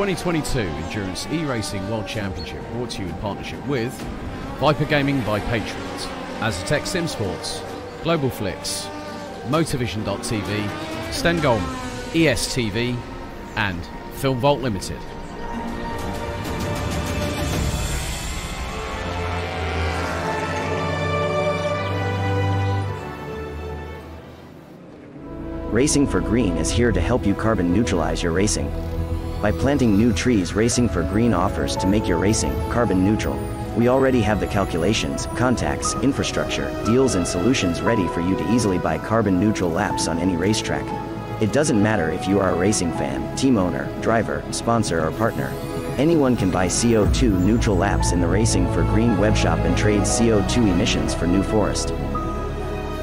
2022 Endurance E-Racing World Championship, brought to you in partnership with Viper Gaming by Patriots, Aztec Sim Sports, Global Flicks, Motorvision.tv, Stengolm, ESTV, and Film Vault Limited. Racing for Green is here to help you carbon neutralize your racing. By planting new trees, Racing for Green offers to make your racing carbon neutral. We already have the calculations, contacts, infrastructure, deals and solutions ready for you to easily buy carbon neutral laps on any racetrack. It doesn't matter if you are a racing fan, team owner, driver, sponsor or partner. Anyone can buy CO2 neutral laps in the Racing for Green webshop and trade CO2 emissions for New Forest.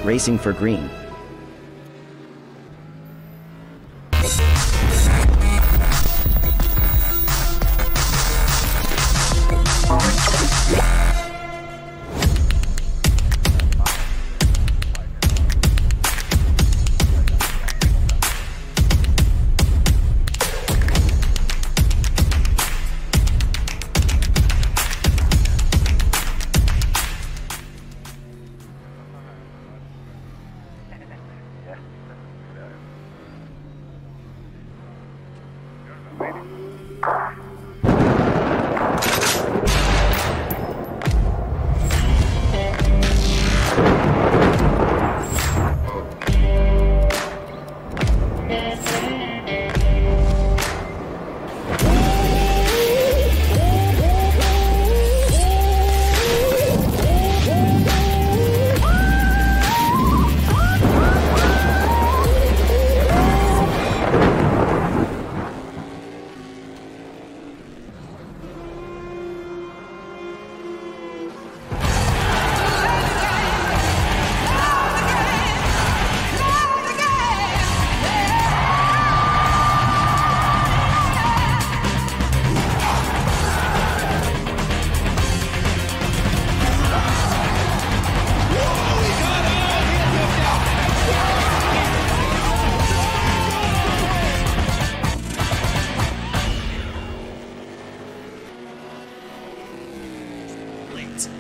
Racing for Green.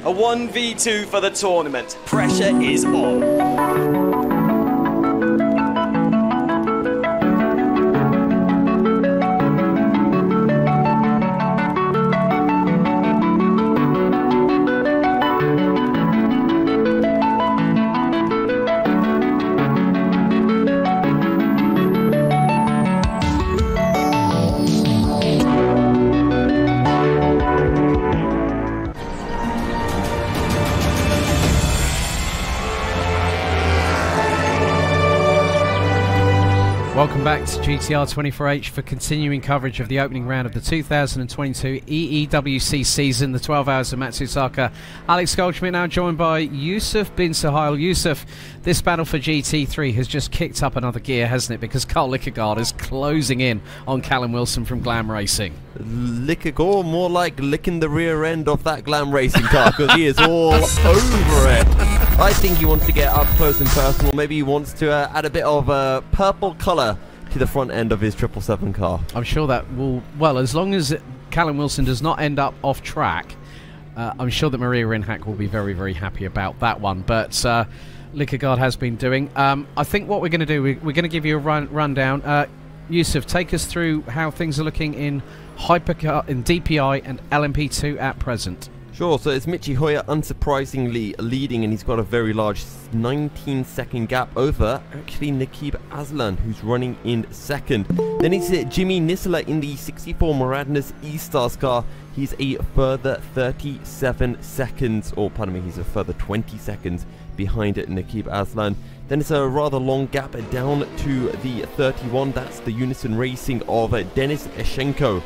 A 1v2 for the tournament. Pressure is on. Welcome back to GTR 24H for continuing coverage of the opening round of the 2022 EEWC season, the 12 Hours of Matsusaka. Alex Goldschmidt now joined by Yusuf bin Suhail. Yusuf, this battle for GT3 has just kicked up another gear, hasn't it? Because Carl Lickergaard is closing in on Callum Wilson from Glam Racing. Lickergaard, more like licking the rear end of that Glam Racing car, because he is all over it. I think he wants to get up close and personal. Maybe he wants to add a bit of purple colour to the front end of his 777 car. I'm sure that will, well, as long as Callum Wilson does not end up off track, I'm sure that Maria Rinhack will be very, very happy about that one. But Lickergaard has been doing. I think what we're going to do, we're going to give you a rundown. Yusuf, take us through how things are looking in Hypercar, in DPI and LMP2 at present. Sure, so it's Michi Hoyer unsurprisingly leading, and he's got a very large 19-second gap over actually Nakib Aslan, who's running in second. Then it's Jimmy Nisler in the 64 Moradnas E-Stars car. He's a further 37 seconds, or pardon me, he's a further 20 seconds behind Nakib Aslan. Then it's a rather long gap down to the 31. That's the Unison Racing of Denis Eshenko.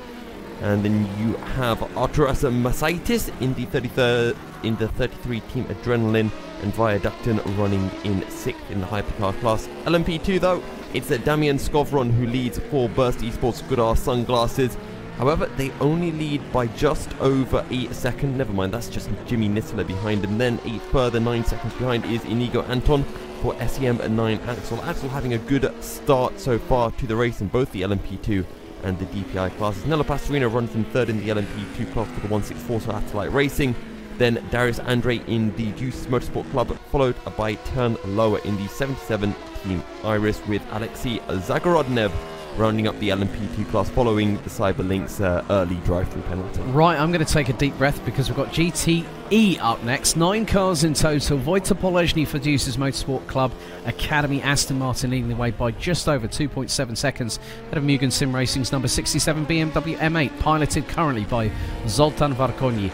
And then you have Arturas Masaitis in the 33 Team Adrenaline, and Viaducton running in 6th in the hypercar class. LMP2 though, it's Damian Skovron who leads for Burst Esports Goodar Sunglasses. However, they only lead by just over a second. Never mind, that's just Jimmy Nisler behind him. Then a further 9 seconds behind is Inigo Anton for SEM9 Axel. Axel having a good start so far to the race in both the LMP2 and the DPI classes. Nello Pastorino runs in third in the LMP2 class for the 164 Satellite Racing. Then Darius Andre in the Juice Motorsport Club, followed by Turn Lower in the 77 Team Iris, with Alexei Zagorodnev rounding up the LMP2 class following the Cyberlink's early drive-through penalty. Right, I'm going to take a deep breath because we've got GTE up next. 9 cars in total. Wojtek Poleżny for Juice's Motorsport Club Academy. Aston Martin leading the way by just over 2.7 seconds ahead of Mugen Sim Racing's number 67 BMW M8, piloted currently by Zoltan Varkonyi.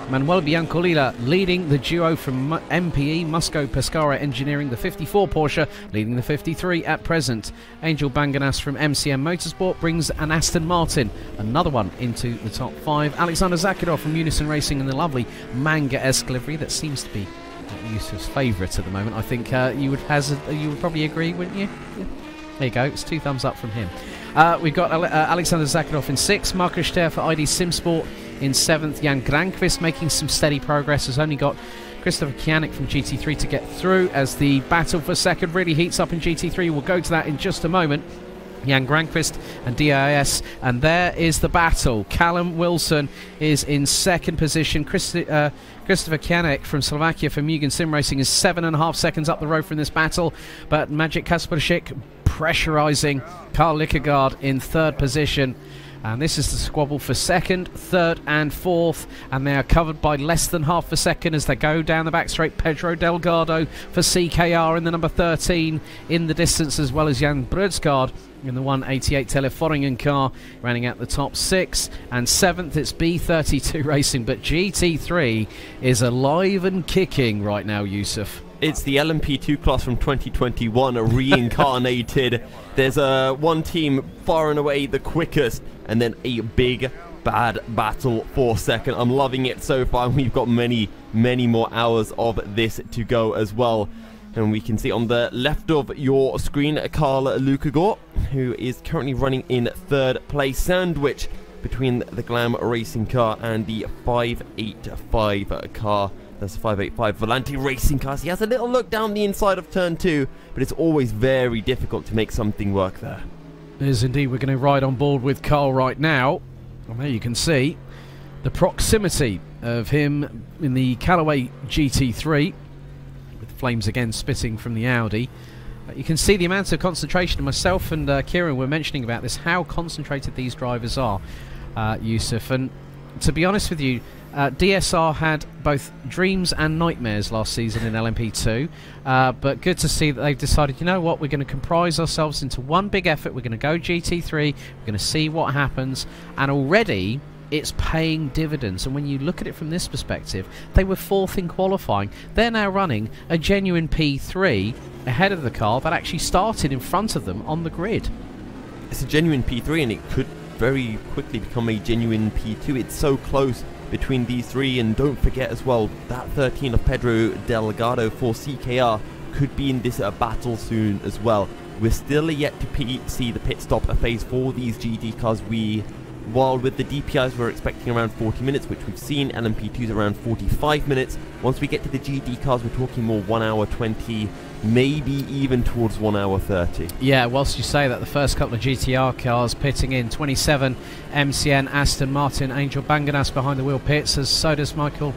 Manuel Biancolila leading the duo from MPE, Musco Pescara Engineering, the 54 Porsche, leading the 53 at present. Angel Banganas from MCM Motorsport brings an Aston Martin, another one, into the top 5. Alexander Zakharov from Unison Racing in the lovely Manga-esque livery that seems to be Yusuf's favourite at the moment. I think you would probably agree, wouldn't you? Yeah. There you go, it's 2 thumbs up from him. We've got Alexander Zakharov in 6th, Markus Ster for ID Simsport in 7th, Jan Granqvist making some steady progress, has only got Christopher Kianik from GT3 to get through as the battle for 2nd really heats up in GT3. We'll go to that in just a moment. Jan Granqvist and DIS, and there is the battle. Callum Wilson is in 2nd position. Christopher Kianek from Slovakia for Mugen Sim Racing is 7.5 seconds up the road from this battle, but Magic Kasparsik pressurising Karl Likegaard in 3rd position. And this is the squabble for 2nd, 3rd and 4th, and they are covered by less than half a second as they go down the back straight. Pedro Delgado for CKR in the number 13 in the distance, as well as Jan Brødsgaard in the 188 Teleforingen car, running out the top 6. And 7th, it's B32 Racing, but GT3 is alive and kicking right now, Yusuf. It's the LMP2 class from 2021 reincarnated. There's one team far and away the quickest, and then a big bad battle for 2nd. I'm loving it so far. We've got many more hours of this to go as well. And we can see on the left of your screen Karl Lukagård, who is currently running in 3rd place, sandwich between the Glam Racing car and the 585 car. That's the 585 Volante Racing cars. He has a little look down the inside of turn 2, but it's always very difficult to make something work there. It is indeed. We're going to ride on board with Karl right now. And there you can see the proximity of him in the Callaway GT3, with flames again spitting from the Audi. You can see the amount of concentration. Myself and Kieran were mentioning about this, how concentrated these drivers are, Yusuf. And to be honest with you, DSR had both dreams and nightmares last season in LMP2, but good to see that they've decided, you know what, we're going to comprise ourselves into one big effort. We're going to go GT3, we're going to see what happens, and already it's paying dividends. And when you look at it from this perspective, they were 4th in qualifying. They're now running a genuine P3 ahead of the car that actually started in front of them on the grid. It's a genuine P3, and it could very quickly become a genuine P2. It's so close between these 3, and don't forget as well that 13 of Pedro Delgado for CKR could be in this battle soon as well. We're still yet to see the pit stop phase for these GT cars. While with the DPIs we're expecting around 40 minutes, which we've seen, LMP2s around 45 minutes. Once we get to the GT cars, we're talking more 1 hour 20, maybe even towards 1 hour 30. Yeah, whilst you say that, the first couple of GTR cars pitting in, 27 MCN Aston Martin, Angel Banganas behind the wheel pits, as so does Michael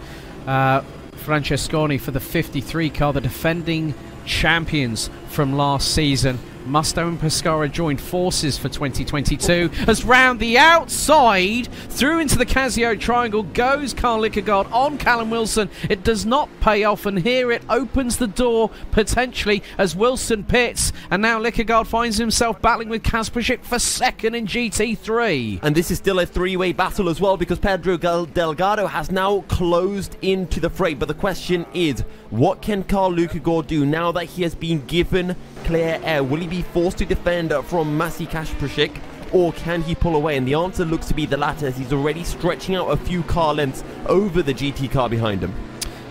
Francesconi for the 53 car, the defending champions from last season. Musto and Pescara joined forces for 2022 as round the outside through into the Casio triangle goes Karl Likegaard on Callum Wilson. It does not pay off, and here it opens the door potentially as Wilson pits, and now Likegaard finds himself battling with Kasparsik for 2nd in GT3. And this is still a 3-way battle as well, because Pedro Delgado has now closed into the fray. But the question is, what can Karl Lukagård do now that he has been given clear air? Will he be forced to defend from Maciej Kasparsik, or can he pull away? And the answer looks to be the latter, as he's already stretching out a few car lengths over the GT car behind him.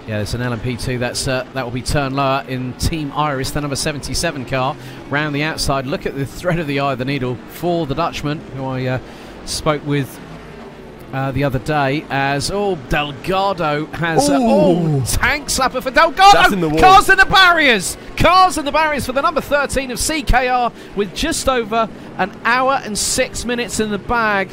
Yeah, there's an LMP2 that will be turned lower in Team Iris, the number 77 car, round the outside. Look at the thread of the eye of the needle for the Dutchman, who I spoke with the other day as, Delgado has... tank slapper for Delgado! That's in the wall. Cars in the barriers! Cars in the barriers for the number 13 of CKR with just over an hour and 6 minutes in the bag.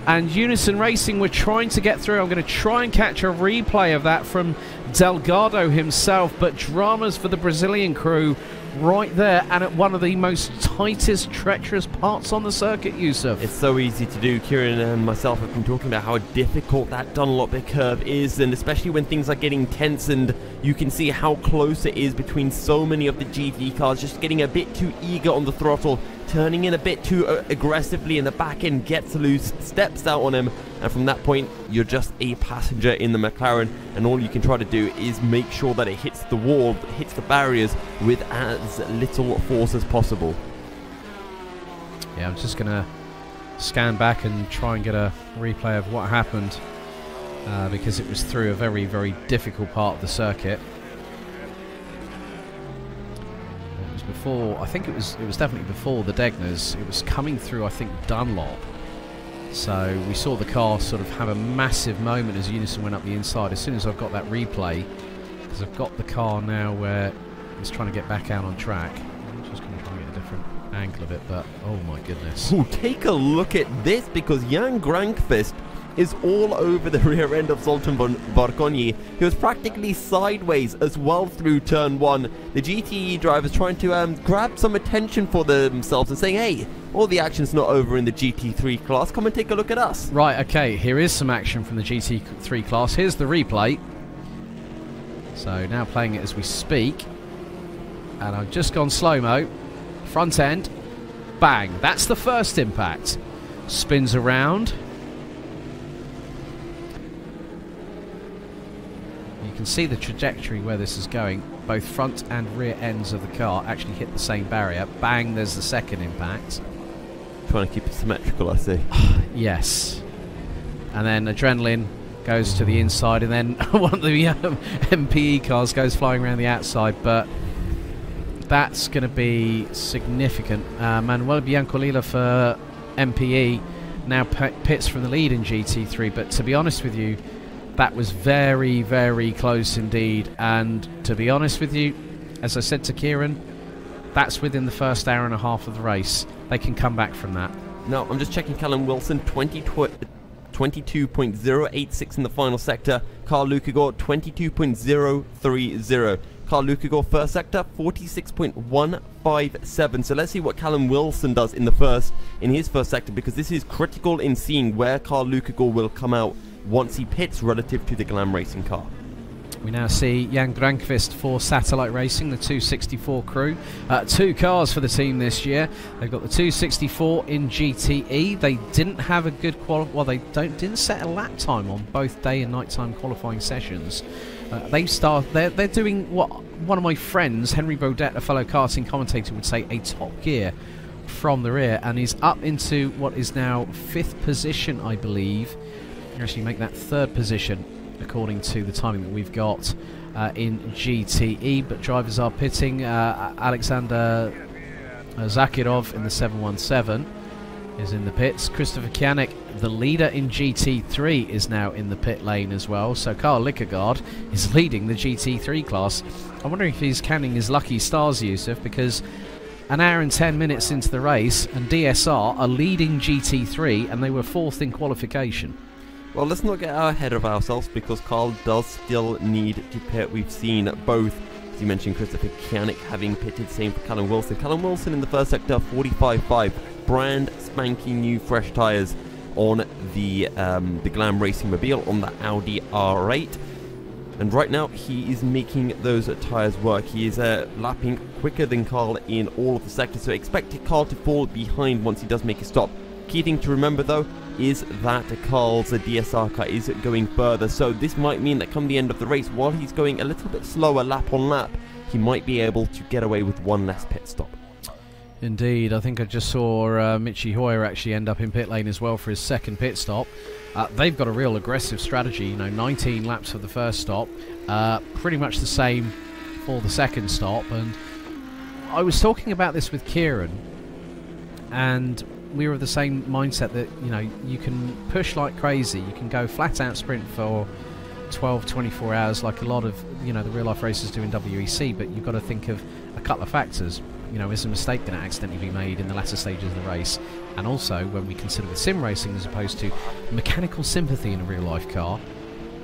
And Unison Racing were trying to get through. I'm going to try and catch a replay of that from Delgado himself. But dramas for the Brazilian crew right there and at one of the most tightest, treacherous parts on the circuit, Yusuf. It's so easy to do. Kieran and myself have been talking about how difficult that Dunlop Curve is, and especially when things are getting tense and you can see how close it is between so many of the GT cars, just getting a bit too eager on the throttle, turning in a bit too aggressively in the back end, gets loose, steps out on him, and from that point you're just a passenger in the McLaren, and all you can try to do is make sure that it hits the wall, hits the barriers with as little force as possible. Yeah, I'm just going to scan back and try and get a replay of what happened because it was through a very, very difficult part of the circuit. It was before, I think it was definitely before the Degners. It was coming through, I think, Dunlop. So we saw the car sort of have a massive moment as Unison went up the inside. As soon as I've got that replay, because I've got the car now where it's trying to get back out on track. I'm just going to try and get a different angle of it, but oh my goodness. Ooh, take a look at this, because Jan Granqvist is all over the rear end of Zoltan Barkoni. He was practically sideways as well through turn 1. The GTE drivers trying to grab some attention for themselves and saying, hey, all the action's not over in the GT3 class, come and take a look at us. Right, okay, here is some action from the GT3 class. Here's the replay. So now playing it as we speak. And I've just gone slow-mo. Front end. Bang. That's the first impact. Spins around. You can see the trajectory where this is going. Both front and rear ends of the car actually hit the same barrier. Bang, there's the second impact. Trying to keep it symmetrical, I see. Yes. And then adrenaline goes to the inside, and then one of the MPE cars goes flying around the outside, but that's going to be significant. Manuel Biancolila for MPE now pits from the lead in GT3, but to be honest with you, that was very, very close indeed. And to be honest with you, as I said to Kieran, that's within the first hour and a half of the race. They can come back from that. Now, I'm just checking Callum Wilson, 22.086 in the final sector. Carl Lukagor, 22.030. Carl Lukagor, first sector, 46.157. So let's see what Callum Wilson does in his first sector, because this is critical in seeing where Carl Lukagor will come out once he pits relative to the Glam Racing car. We now see Jan Granqvist for Satellite Racing, the 264 crew. 2 cars for the team this year. They've got the 264 in GTE. They didn't have a good didn't set a lap time on both day and nighttime qualifying sessions. They're doing what one of my friends, Henry Baudet, a fellow karting commentator, would say a top gear from the rear, and he's up into what is now 5th position, I believe. Actually make that 3rd position according to the timing that we've got in GTE, but drivers are pitting. Alexander Zakirov in the 717 is in the pits. Christopher Kianek, the leader in GT3, is now in the pit lane as well. So Carl Lukagard is leading the GT3 class. I wonder if he's counting his lucky stars, Yusuf, because an hour and 10 minutes into the race and DSR are leading GT3 and they were 4th in qualification. Well, let's not get ahead of ourselves, because Carl does still need to pit. We've seen both, as you mentioned, Christopher Kianek having pitted, same for Callum Wilson. Callum Wilson in the first sector, 45.5, brand spanking new fresh tyres on the Glam Racing Mobile, on the Audi R8. And right now, he is making those tyres work. He is lapping quicker than Carl in all of the sectors, so expect Carl to fall behind once he does make a stop. Key thing to remember, though, is that Carl's DSR car is going further, so this might mean that come the end of the race, while he's going a little bit slower lap on lap, he might be able to get away with one less pit stop. Indeed, I think I just saw Michi Hoyer actually end up in pit lane as well for his 2nd pit stop. They've got a real aggressive strategy, 19 laps for the first stop, pretty much the same for the 2nd stop. And I was talking about this with Kieran, and we were of the same mindset that, you know, you can push like crazy, you can go flat out sprint for 12, 24 hours like a lot of, you know, the real life racers do in WEC, but you've got to think of a couple of factors. You know, is a mistake going to accidentally be made in the latter stages of the race? And also, when we consider with sim racing as opposed to mechanical sympathy in a real life car,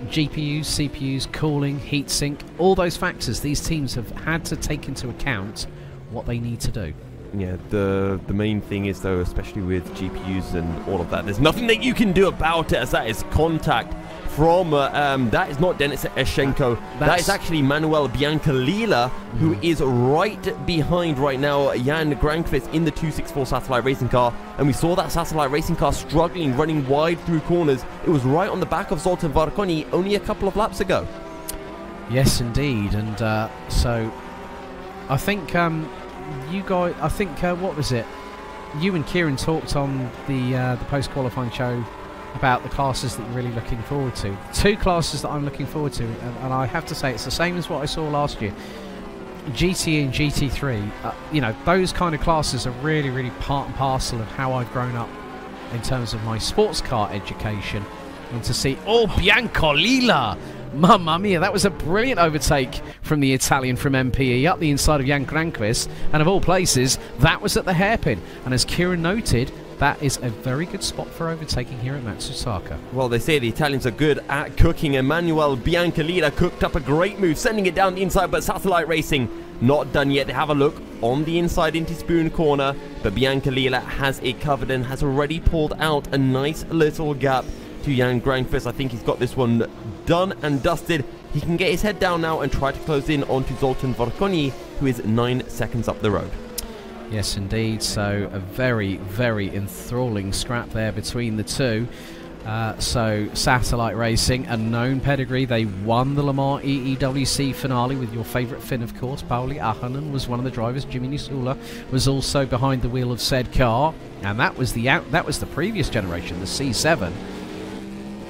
GPUs, CPUs, cooling, heatsink, all those factors these teams have had to take into account what they need to do. Yeah, the main thing is, though, especially with GPUs and all of that, there's nothing that you can do about it, as that is contact from, that is not Denis Eschenko, that is actually Manuel Biancalila, who is right behind right now Jan Granqvist in the 264 Satellite Racing car, and we saw that Satellite Racing car struggling, running wide through corners. It was right on the back of Zoltan Varconi only a couple of laps ago. Yes, indeed, and so I think you guys, I think, what was it? You and Kieran talked on the post-qualifying show about the classes that you're really looking forward to. Two classes that I'm looking forward to, and I have to say it's the same as what I saw last year. GT and GT3, you know, those kind of classes are really, really part and parcel of how I've grown up in terms of my sports car education. And to see, oh, Biancolila! Mamma mia, that was a brilliant overtake from the Italian from MPE up the inside of Jan Granqvist, and of all places, that was at the hairpin. And as Kieran noted, that is a very good spot for overtaking here at Matsusaka. Well, they say the Italians are good at cooking. Emmanuel Biancalila cooked up a great move, sending it down the inside, but Satellite Racing not done yet. They have a look on the inside into Spoon Corner, but Biancalila has it covered and has already pulled out a nice little gap to Jan Granqvist. I think he's got this one done and dusted. He can get his head down now and try to close in onto Zoltan Varconi, who is 9 seconds up the road. Yes, indeed. So a very, very enthralling scrap there between the two. So Satellite Racing, a known pedigree. They won the Le Mans EEWC finale with your favourite Finn, of course. Pauli Ahonen was one of the drivers. Jimmy Nisula was also behind the wheel of said car, and that was the previous generation, the C7.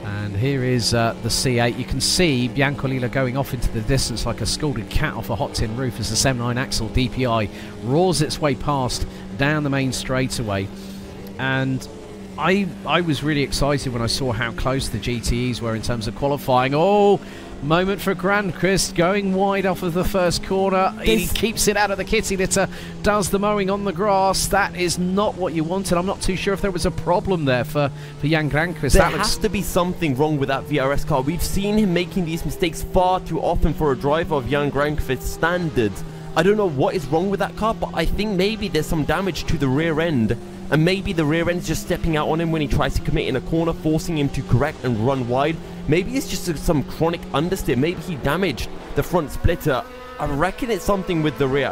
And here is the C8. You can see Biancolila going off into the distance like a scalded cat off a hot tin roof as the 7.9 axle DPI roars its way past down the main straightaway. And I was really excited when I saw how close the GTEs were in terms of qualifying. Oh, moment for Granqvist going wide off of the first corner. He keeps it out of the kitty litter, does the mowing on the grass. That is not what you wanted. I'm not too sure if there was a problem there for Jan Granqvist. There has to be something wrong with that VRS car. We've seen him making these mistakes far too often for a driver of Jan Granqvist's standards. I don't know what is wrong with that car, but I think maybe there's some damage to the rear end. And maybe the rear end is just stepping out on him when he tries to commit in a corner, forcing him to correct and run wide. Maybe it's just some chronic understeer. Maybe he damaged the front splitter. I reckon it's something with the rear.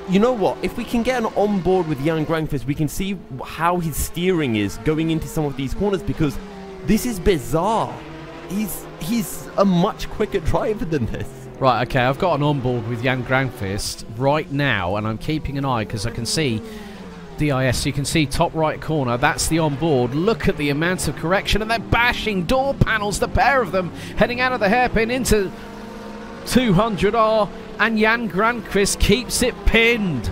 You know what? If we can get on board with Jan Granqvist, we can see how his steering is going into some of these corners, because this is bizarre. He's a much quicker driver than this. Right, okay, I've got an onboard with Jan Granqvist right now, and I'm keeping an eye because I can see DIS, you can see top right corner, that's the onboard. Look at the amount of correction, and they're bashing door panels, the pair of them, heading out of the hairpin into 200R, and Jan Granqvist keeps it pinned.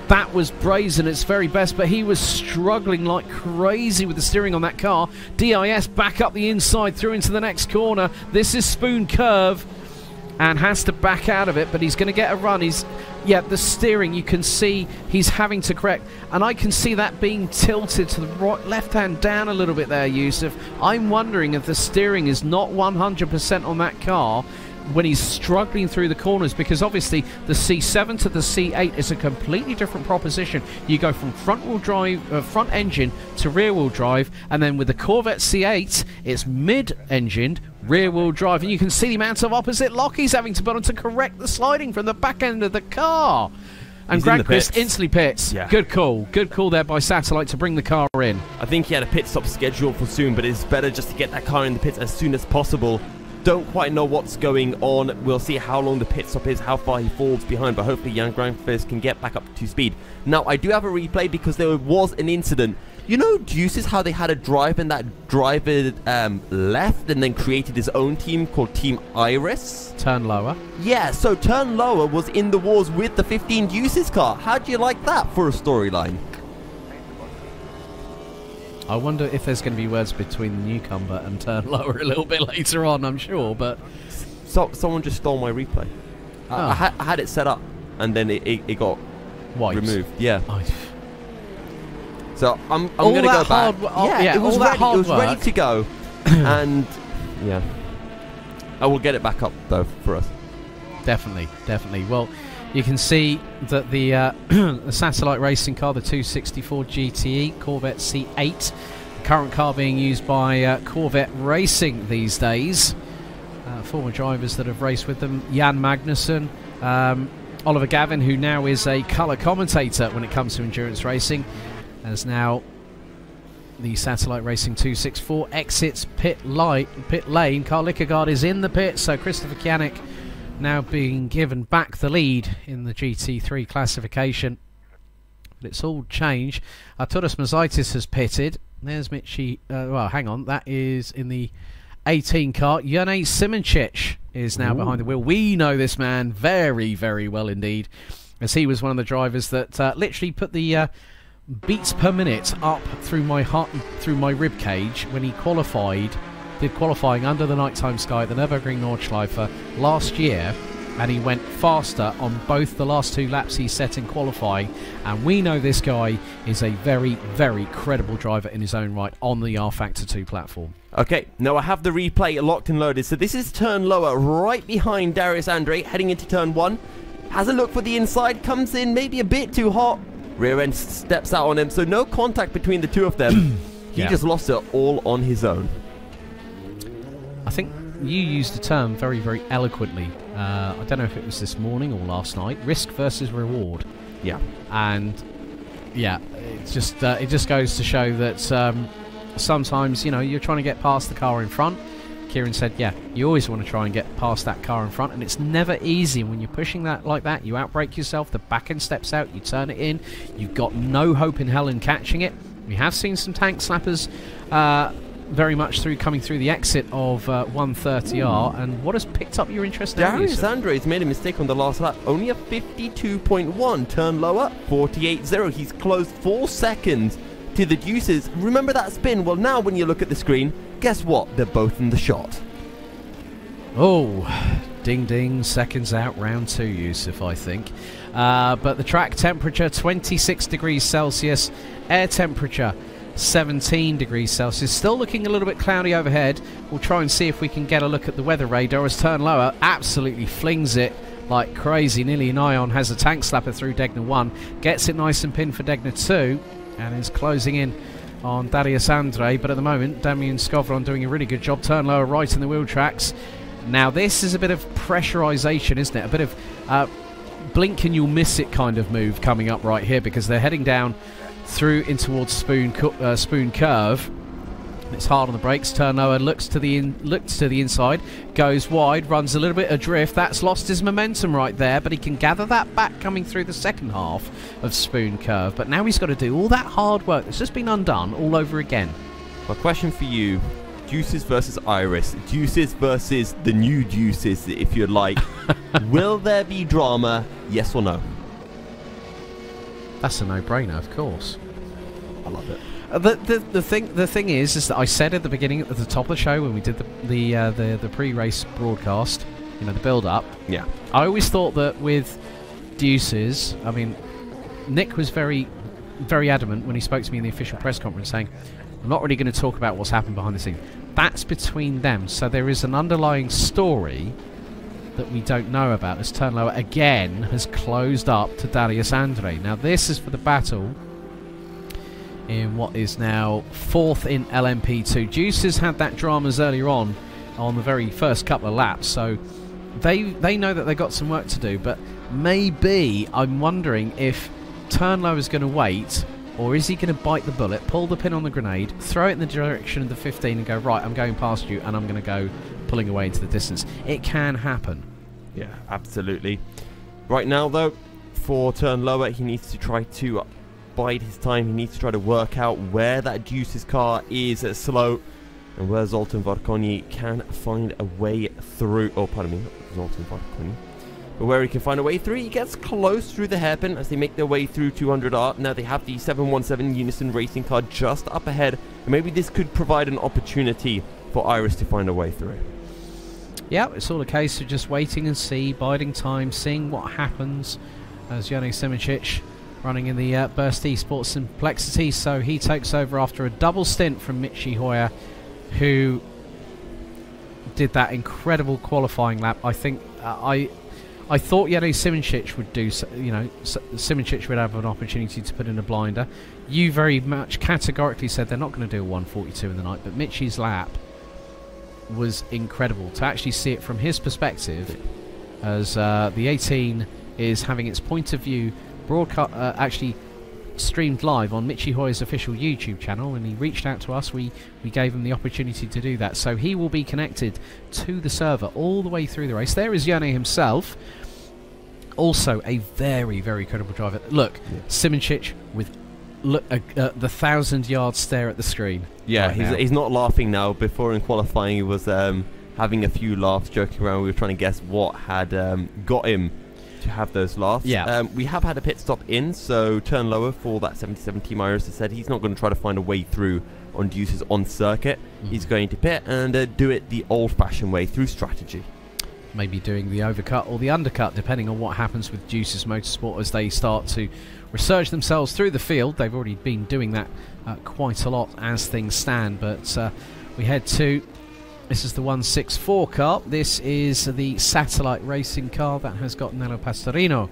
That was brazen at its very best, but he was struggling like crazy with the steering on that car. DIS back up the inside through into the next corner. This is Spoon Curve, and has to back out of it, but he's going to get a run. Yeah, the steering, you can see he's having to correct, and I can see that being tilted to the right, left hand down a little bit there, Yusuf. I'm wondering if the steering is not 100% on that car when he's struggling through the corners, because obviously the C7 to the C8 is a completely different proposition. You go from front-wheel drive, front engine to rear-wheel drive, and then with the Corvette C8, it's mid-engined rear-wheel drive, and you can see the amount of opposite lock he's having to put on to correct the sliding from the back end of the car. And Granqvist instantly pits. Yeah. Good call there by Satellite to bring the car in. I think he had a pit stop scheduled for soon, but it's better just to get that car in the pits as soon as possible. Don't quite know what's going on. We'll see how long the pit stop is, how far he falls behind, but hopefully Jan Granqvist can get back up to speed. Now, I do have a replay because there was an incident. You know, Deuces, how they had a driver and that driver left and then created his own team called Team Iris? Turn lower. Yeah, so Turn Lower was in the wars with the 15 Deuces car. How do you like that for a storyline? I wonder if there's going to be words between the newcomer and turn lower a little bit later on, I'm sure, but... So, someone just stole my replay. I had it set up, and then it got removed. Yeah. So I'm going to go back. It was ready. It was ready to go, and yeah, I will get it back up though for us. Definitely, definitely. Well, you can see that the the satellite racing car, the 264 GTE Corvette C8, the current car being used by Corvette Racing these days. Former drivers that have raced with them: Jan Magnussen, Oliver Gavin, who now is a colour commentator when it comes to endurance racing, as now the Satellite Racing 264 exits pit lane. Carl Lickergaard is in the pit, so Christopher Kianek now being given back the lead in the GT3 classification. But it's all changed. Arturas Mazaitis has pitted. There's Mitchie. Well, hang on, that is in the 18 car. Jone Simoncic is now behind the wheel. We know this man very, very well indeed, as he was one of the drivers that literally put the beats per minute up through my heart, through my rib cage when he did qualifying under the nighttime sky at the Nürburgring Nordschleife last year, and he went faster on both the last 2 laps he set in qualifying. And we know this guy is a very, very credible driver in his own right on the R Factor 2 platform. Okay, now I have the replay locked and loaded. So this is turn lower, right behind Darius Andre, heading into turn 1. Has a look for the inside, comes in maybe a bit too hot. Rear end steps out on him, so no contact between the two of them. He just lost it all on his own. I think you used the term very, very eloquently. I don't know if it was this morning or last night. Risk versus reward. Yeah. And yeah, it just goes to show that sometimes, you know, you're trying to get past the car in front. Kieran said, yeah, you always want to try and get past that car in front, and it's never easy when you're pushing that like that. You outbrake yourself, the back end steps out, you turn it in, you've got no hope in hell in catching it. We have seen some tank slappers very much coming through the exit of 130R, and what has picked up your interest now? Darius Andre's made a mistake on the last lap, only a 52.1, turn lower, 48.0. He's closed 4 seconds to the deuces. Remember that spin? Well, now when you look at the screen, guess what? They're both in the shot. Oh, ding ding, seconds out, round 2, Yusuf, I think. But the track temperature, 26 degrees Celsius, air temperature, 17 degrees Celsius. Still looking a little bit cloudy overhead. We'll try and see if we can get a look at the weather radar as turn lower absolutely flings it like crazy. Nearly an Ion has a tank slapper through Degner 1, gets it nice and pinned for Degner 2, and is closing in on Darius Andre. But at the moment, Damien Skovron doing a really good job. Turn lower right in the wheel tracks. Now this is a bit of pressurization, isn't it? A bit of blink and you'll miss it kind of move coming up right here, because they're heading down through in towards Spoon Curve. It's hard on the brakes. Turn lower, looks to the inside, goes wide, runs a little bit adrift. That's lost his momentum right there, but he can gather that back coming through the second half of Spoon Curve. But now he's got to do all that hard work that's just been undone all over again. My question for you: Deuces versus Iris, Deuces versus the new Deuces, if you'd like. Will there be drama? Yes or no? That's a no-brainer, of course. I love it. The thing is that I said at the beginning, at the top of the show when we did the pre-race broadcast, you know, the build-up. Yeah. I always thought that with Deuces, I mean, Nick was very, very adamant when he spoke to me in the official press conference, saying, "I'm not really going to talk about what's happened behind the scenes. That's between them." So there is an underlying story that we don't know about, as turn lower again has closed up to Darius Andre. Now this is for the battle in what is now 4th in LMP2. Deuces had that dramas earlier on the very first couple of laps, so they know that they've got some work to do. But maybe I'm wondering if turn lower is going to wait, or is he going to bite the bullet, pull the pin on the grenade, throw it in the direction of the 15 and go, right, I'm going past you and I'm going to go pulling away into the distance. It can happen. Yeah, absolutely. Right now, though, for turn lower, he needs to try to bide his time. He needs to try to work out where that Deuce's car is slow and where Zoltan Varkonyi can find a way through. Oh, pardon me, not Zoltan Varkonyi. But where he can find a way through, he gets close through the hairpin as they make their way through 200R. Now they have the 717 Unison Racing car just up ahead maybe this could provide an opportunity for Iris to find a way through. Yeah, it's all a case of just waiting and see, biding time, seeing what happens as Jone Simoncic running in the Burst Esports Simplexity. So he takes over after a double stint from Michi Hoyer, who did that incredible qualifying lap. I think I thought Jone Simoncic would do, Simoncic would have an opportunity to put in a blinder. You very much categorically said they're not going to do a 142 in the night, but Michi's lap was incredible to actually see it from his perspective, as the 18 is having its point of view broadcast, actually streamed live on Michi Hoyer's official YouTube channel, and he reached out to us. We gave him the opportunity to do that, so he will be connected to the server all the way through the race. There is Jone himself, also a very, very credible driver. Look, Simoncic with the 1,000-yard stare at the screen. Yeah, right he's not laughing now. Before in qualifying, he was having a few laughs, joking around. We were trying to guess what had got him to have those laughs. Yeah. We have had a pit stop in, so turn lower for that 77 Team Iris has said he's not going to try to find a way through on Deuce's on circuit. He's going to pit and do it the old-fashioned way, through strategy. Maybe doing the overcut or the undercut, depending on what happens with Deuce's Motorsport as they start to resurge themselves through the field. They've already been doing that quite a lot as things stand, but we head to, this is the 164 car. This is the satellite racing car that has got Nello Pastorino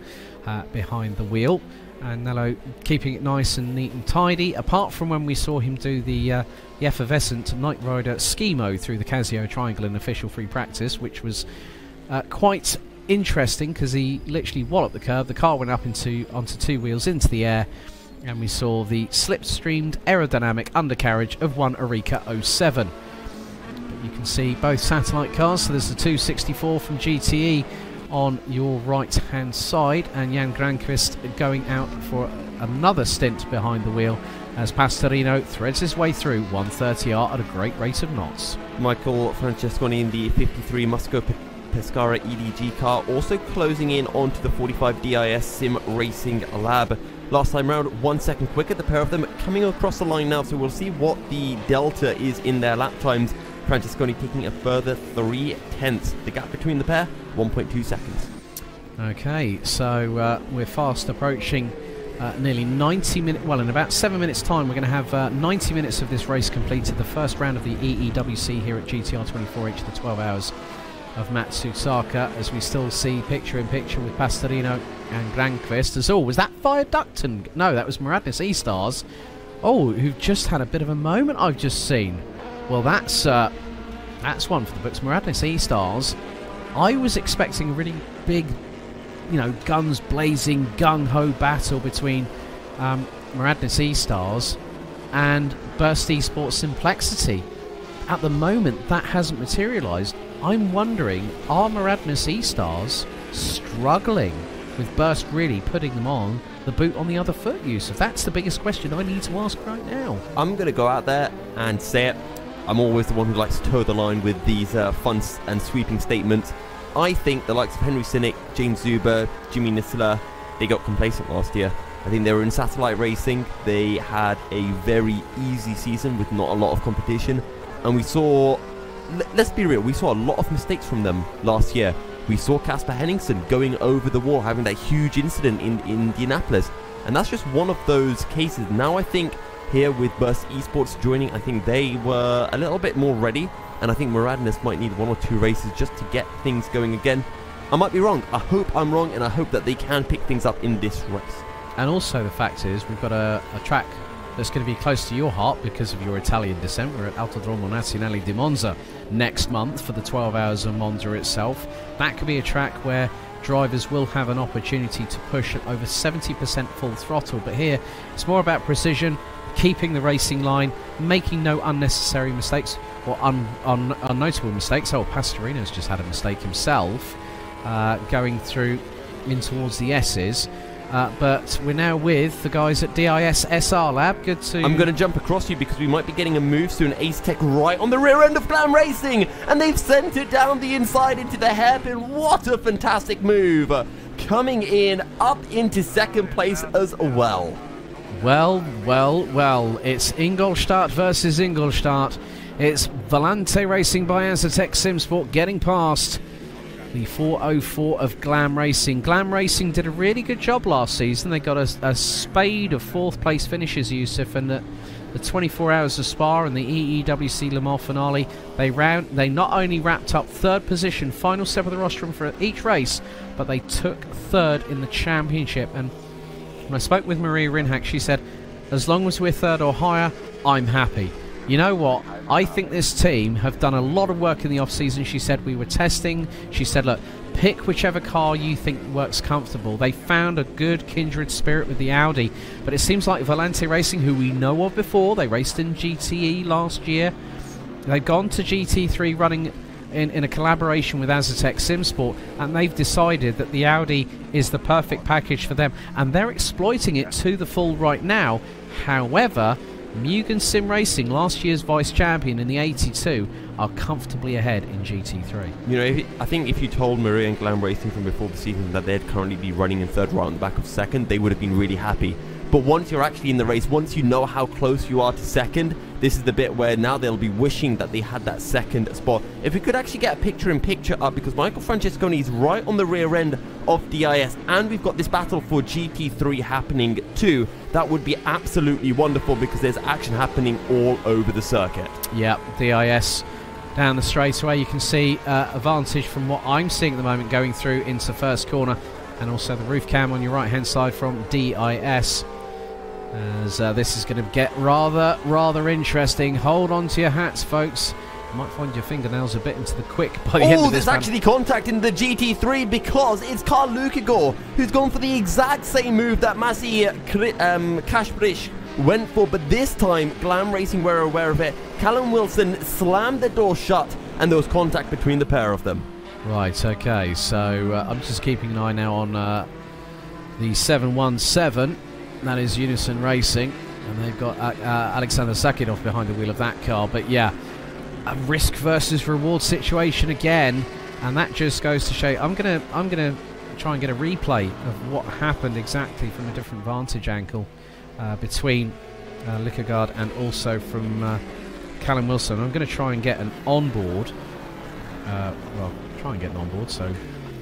behind the wheel, and Nello keeping it nice and neat and tidy, apart from when we saw him do the effervescent Knight Rider ski mode through the Casio Triangle in official free practice, which was quite interesting because he literally walloped the curve. The car went up onto two wheels into the air, and we saw the slipstreamed aerodynamic undercarriage of one Eureka 07. But you can see both satellite cars. So there's the 264 from GTE on your right hand side, and Jan Granqvist going out for another stint behind the wheel as Pastorino threads his way through 130R at a great rate of knots. Michael Francesconi in the 53 Musco Pescara EDG car, also closing in onto the 45 DIS Sim Racing Lab. Last time round, 1 second quicker, the pair of them coming across the line now, so we'll see what the delta is in their lap times. Francesconi taking a further 3/10. The gap between the pair, 1.2 seconds. Okay, so we're fast approaching nearly 90 minutes. Well, in about 7 minutes time we're going to have 90 minutes of this race completed. The first round of the EEWC here at GTR 24H, the 12 Hours of Matsusaka, as we still see picture in picture with Pastorino and Granqvist. As was that Viaduct? And no, that was Maradnis E-Stars. Oh, who've just had a bit of a moment I've just seen. Well, that's one for the books. Maradnis E-Stars. I was expecting a really big, guns blazing, gung-ho battle between Maradnis E-Stars and Burst Esports Simplexity. At the moment, that hasn't materialised. I'm wondering, are Maradnis E-Stars struggling with Burst really putting them on the boot on the other foot, Yusuf? That's the biggest question I need to ask right now. I'm going to go out there and say it. I'm always the one who likes to toe the line with these fun and sweeping statements. I think the likes of Henry Sinek, James Zuber, Jimmy Nisler, they got complacent last year. I think they were in satellite racing. They had a very easy season with not a lot of competition. And we saw, let's be real, we saw a lot of mistakes from them last year. We saw Casper Henningsen going over the wall, having that huge incident in Indianapolis. And that's just one of those cases. Now I think here with Burst Esports joining, I think they were a little bit more ready. And I think Maradnis might need 1 or 2 races just to get things going again. I might be wrong. I hope I'm wrong, and I hope that they can pick things up in this race. And also the fact is, we've got a track that's going to be close to your heart because of your Italian descent. We're at Autodromo Nazionale di Monza next month for the 12 Hours of Monza itself. That could be a track where drivers will have an opportunity to push at over 70% full throttle. But here, it's more about precision, keeping the racing line, making no unnecessary mistakes or unnotable mistakes. Oh, Pastorino's just had a mistake himself, going through in towards the S's. But we're now with the guys at DIS SR Lab. Good to... I'm going to jump across you because we might be getting a move soon. Ace Tech right on the rear end of Glam Racing, and they've sent it down the inside into the hairpin. What a fantastic move. Coming in up into second place as well. Well, well, well. It's Ingolstadt versus Ingolstadt. It's Volante Racing by Azatec Simsport getting past the 404 of Glam Racing. Glam Racing did a really good job last season. They got a spade of 4th place finishes, Yusuf, and the 24 Hours of Spa and the EEWC Le Mans finale. They not only wrapped up 3rd position, final step of the rostrum for each race, but they took 3rd in the championship. And when I spoke with Maria Rinhack, she said, as long as we're 3rd or higher, I'm happy. You know what? I think this team have done a lot of work in the off-season. She said we were testing. She said, look, pick whichever car you think works comfortable. They found a good kindred spirit with the Audi. But it seems like Volante Racing, who we know of before, they raced in GTE last year. They've gone to GT3 running in a collaboration with Azatec Simsport, and they've decided that the Audi is the perfect package for them. And they're exploiting it to the full right now. However, Mugen Sim Racing, last year's vice champion in the 82, are comfortably ahead in GT3. You know, I think if you told Maria and Glam Racing from before the season that they'd currently be running in 3rd right on the back of 2nd, they would have been really happy. But once you're actually in the race, once you know how close you are to 2nd, this is the bit where now they'll be wishing that they had that 2nd spot. If we could actually get a picture-in-picture up, because Michael Francesconi is right on the rear end of DIS, and we've got this battle for GT3 happening too, that would be absolutely wonderful, because there's action happening all over the circuit. Yeah, DIS down the straightaway. You can see advantage from what I'm seeing at the moment going through into 1st corner, and also the roof cam on your right-hand side from DIS. As this is going to get rather interesting. Hold on to your hats, folks. You might find your fingernails a bit into the quick by the end of this. There's actually contact in the GT3, because it's Karl Lukagor who's gone for the exact same move that Masi Kasprich went for, but this time Glam Racing were aware of it. Callum Wilson slammed the door shut, and there was contact between the pair of them. Right, okay, so I'm just keeping an eye now on the 717. That is Unison Racing, and they've got Alexander Sakidov behind the wheel of that car. But yeah, a risk versus reward situation again, and that just goes to show. I'm gonna try and get a replay of what happened exactly from a different vantage angle between Lykkegaard and also from Callum Wilson. I'm going to try and get an onboard. Well, try and get an onboard. So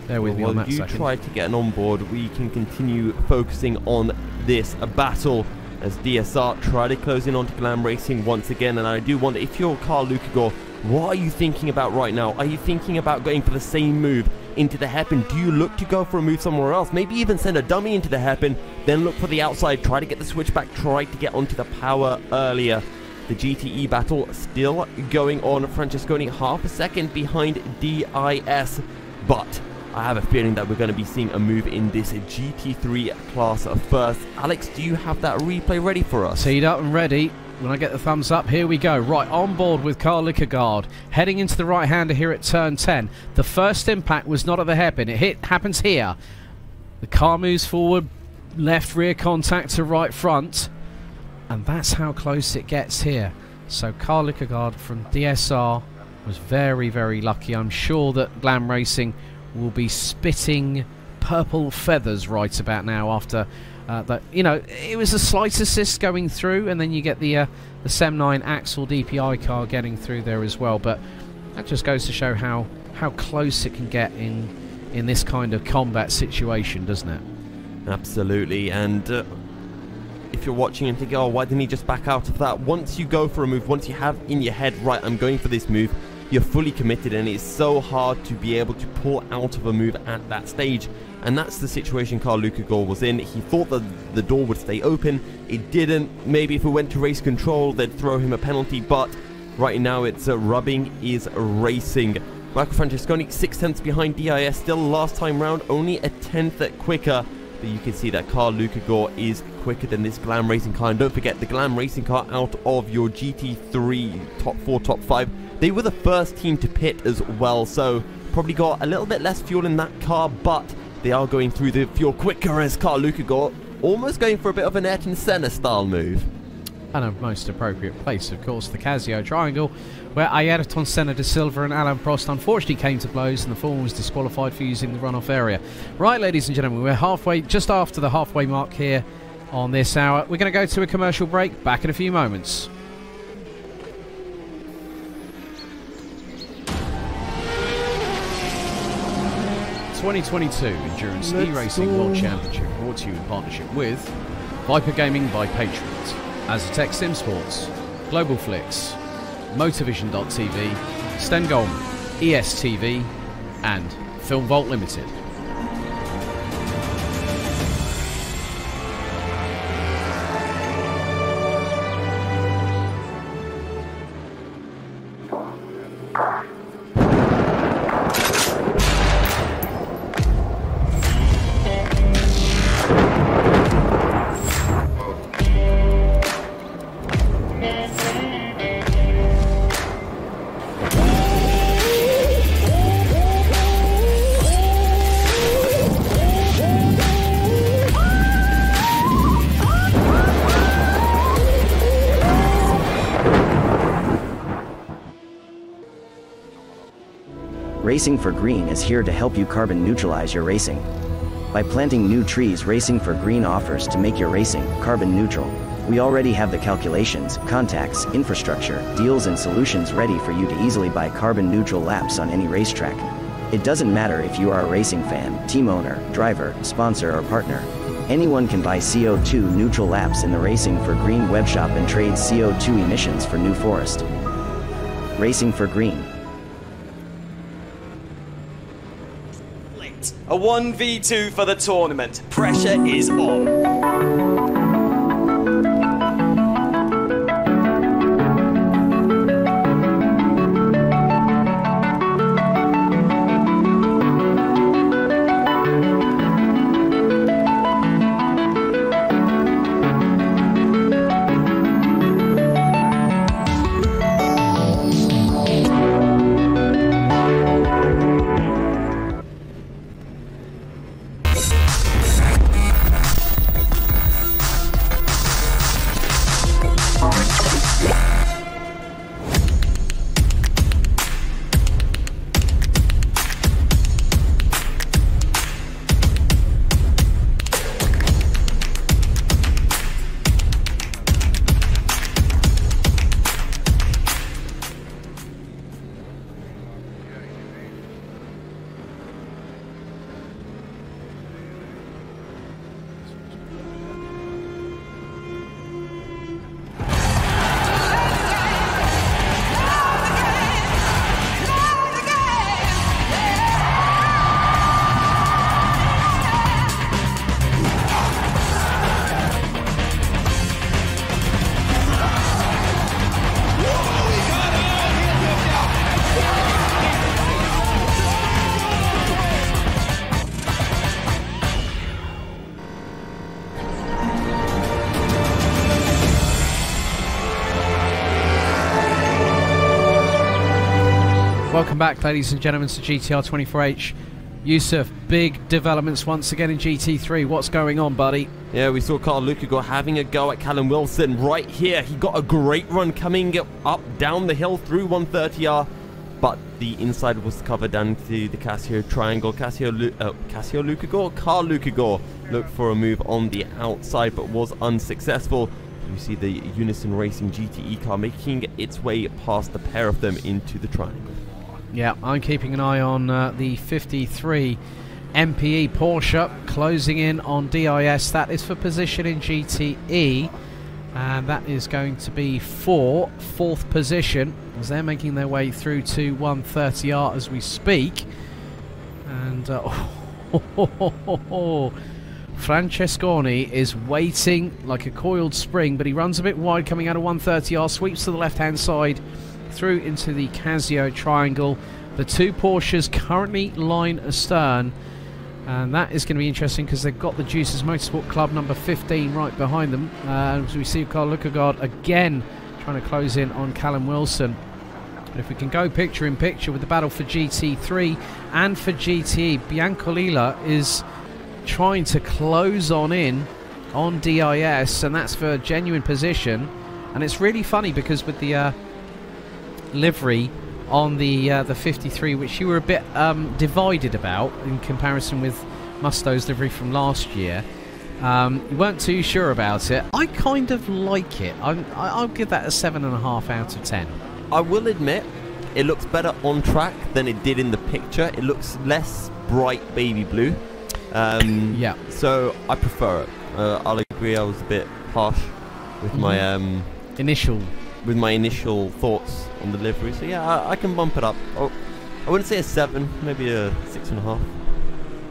bear with me on that second. You try to get an onboard. We can continue focusing on this battle as DSR try to close in onto Glam Racing once again. And I do wonder, if you're Karl Lukagor, what are you thinking about right now? Are you thinking about going for the same move into the hairpin? Do you look to go for a move somewhere else? Maybe even send a dummy into the hairpin, then look for the outside, try to get the switchback, try to get onto the power earlier. The GTE battle still going on. Francesconi half a second behind DIS, but I have a feeling that we're going to be seeing a move in this GT3 class first. Alex, do you have that replay ready for us? Teed up and ready. When I get the thumbs up, here we go. Right, on board with Karl Lykkegaard. Heading into the right-hander here at turn 10. The first impact was not at the hairpin. It happens here. The car moves forward, left rear contact to right front. And that's how close it gets here. So Karl Lykkegaard from DSR was very, very lucky. I'm sure that Glam Racing will be spitting purple feathers right about now after that. You know, it was a slight assist going through, and then you get the Sem 9 Axel DPI car getting through there as well. But that just goes to show how close it can get in this kind of combat situation, doesn't it? Absolutely. And if you're watching and thinking, oh, why didn't he just back out of that? Once you go for a move, once you have in your head, right, I'm going for this move, you're fully committed, and it's so hard to be able to pull out of a move at that stage. And that's the situation Karl Lykkegaard was in. He thought that the door would stay open. It didn't. Maybe if we went to race control, they'd throw him a penalty, but right now it's rubbing is racing. Michael Francesconi 6/10 behind DIS, still last time round, only a 10th quicker. But you can see that Karl Lykkegaard is quicker than this Glam Racing car. And don't forget, the Glam Racing car out of your GT3 top 4, top 5, they were the first team to pit as well. So probably got a little bit less fuel in that car, but they are going through the fuel quicker as Karl Lykkegaard almost going for a bit of an Ayrton Senna style move. And a most appropriate place, of course, the Casio Triangle, where Ayrton Senna de Silva and Alain Prost unfortunately came to blows, and the former was disqualified for using the runoff area. Right, ladies and gentlemen, we're halfway, just after the halfway mark here on this hour. We're going to go to a commercial break. Back in a few moments. '22 Endurance E-Racing World Championship brought to you in partnership with Viper Gaming by Patriot, Aztec Sim Sports, Global Flix, Motorvision.tv, Stengolm, ESTV, and Film Vault Limited. Racing for Green is here to help you carbon neutralize your racing. By planting new trees, Racing for Green offers to make your racing carbon neutral. We already have the calculations, contacts, infrastructure, deals and solutions ready for you to easily buy carbon neutral laps on any racetrack. It doesn't matter if you are a racing fan, team owner, driver, sponsor or partner. Anyone can buy CO2 neutral laps in the Racing for Green webshop and trade CO2 emissions for new forest. Racing for Green. A 1v2 for the tournament. Pressure is on. Welcome back, ladies and gentlemen, to GTR 24H. Yusuf, big developments once again in GT3. What's going on, buddy? Yeah, we saw Carl Lukigo having a go at Callum Wilson right here. He got a great run coming up down the hill through 130R, but the inside was covered down to the Casio triangle. Carl Lukigo looked for a move on the outside, but was unsuccessful. You see the Unison Racing GTE car making its way past the pair of them into the triangle. Yeah, I'm keeping an eye on the 53 MPE Porsche closing in on DIS. That is for position in GTE, and that is going to be for fourth position as they're making their way through to 130R as we speak. And Francesconi is waiting like a coiled spring, but he runs a bit wide coming out of 130R, sweeps to the left-hand side through into the Casio triangle. The two Porsches currently line astern, and that is going to be interesting because they've got the Juicers Motorsport Club number 15 right behind them. As we see Carl Lukegaard again trying to close in on Callum Wilson. But if we can go picture in picture with the battle for GT3 and for GTE, Biancolila is trying to close on in on DIS, and that's for genuine position. And it's really funny because with the livery on the 53, which you were a bit divided about in comparison with Musto's livery from last year, You weren't too sure about it. I kind of like it. I'll give that a 7.5 out of 10. I will admit, it looks better on track than it did in the picture. It looks less bright baby blue. Yeah. So I prefer it. I'll agree. I was a bit harsh with my initial thoughts on the livery. So yeah, I can bump it up. Oh, I wouldn't say a 7, maybe a 6.5.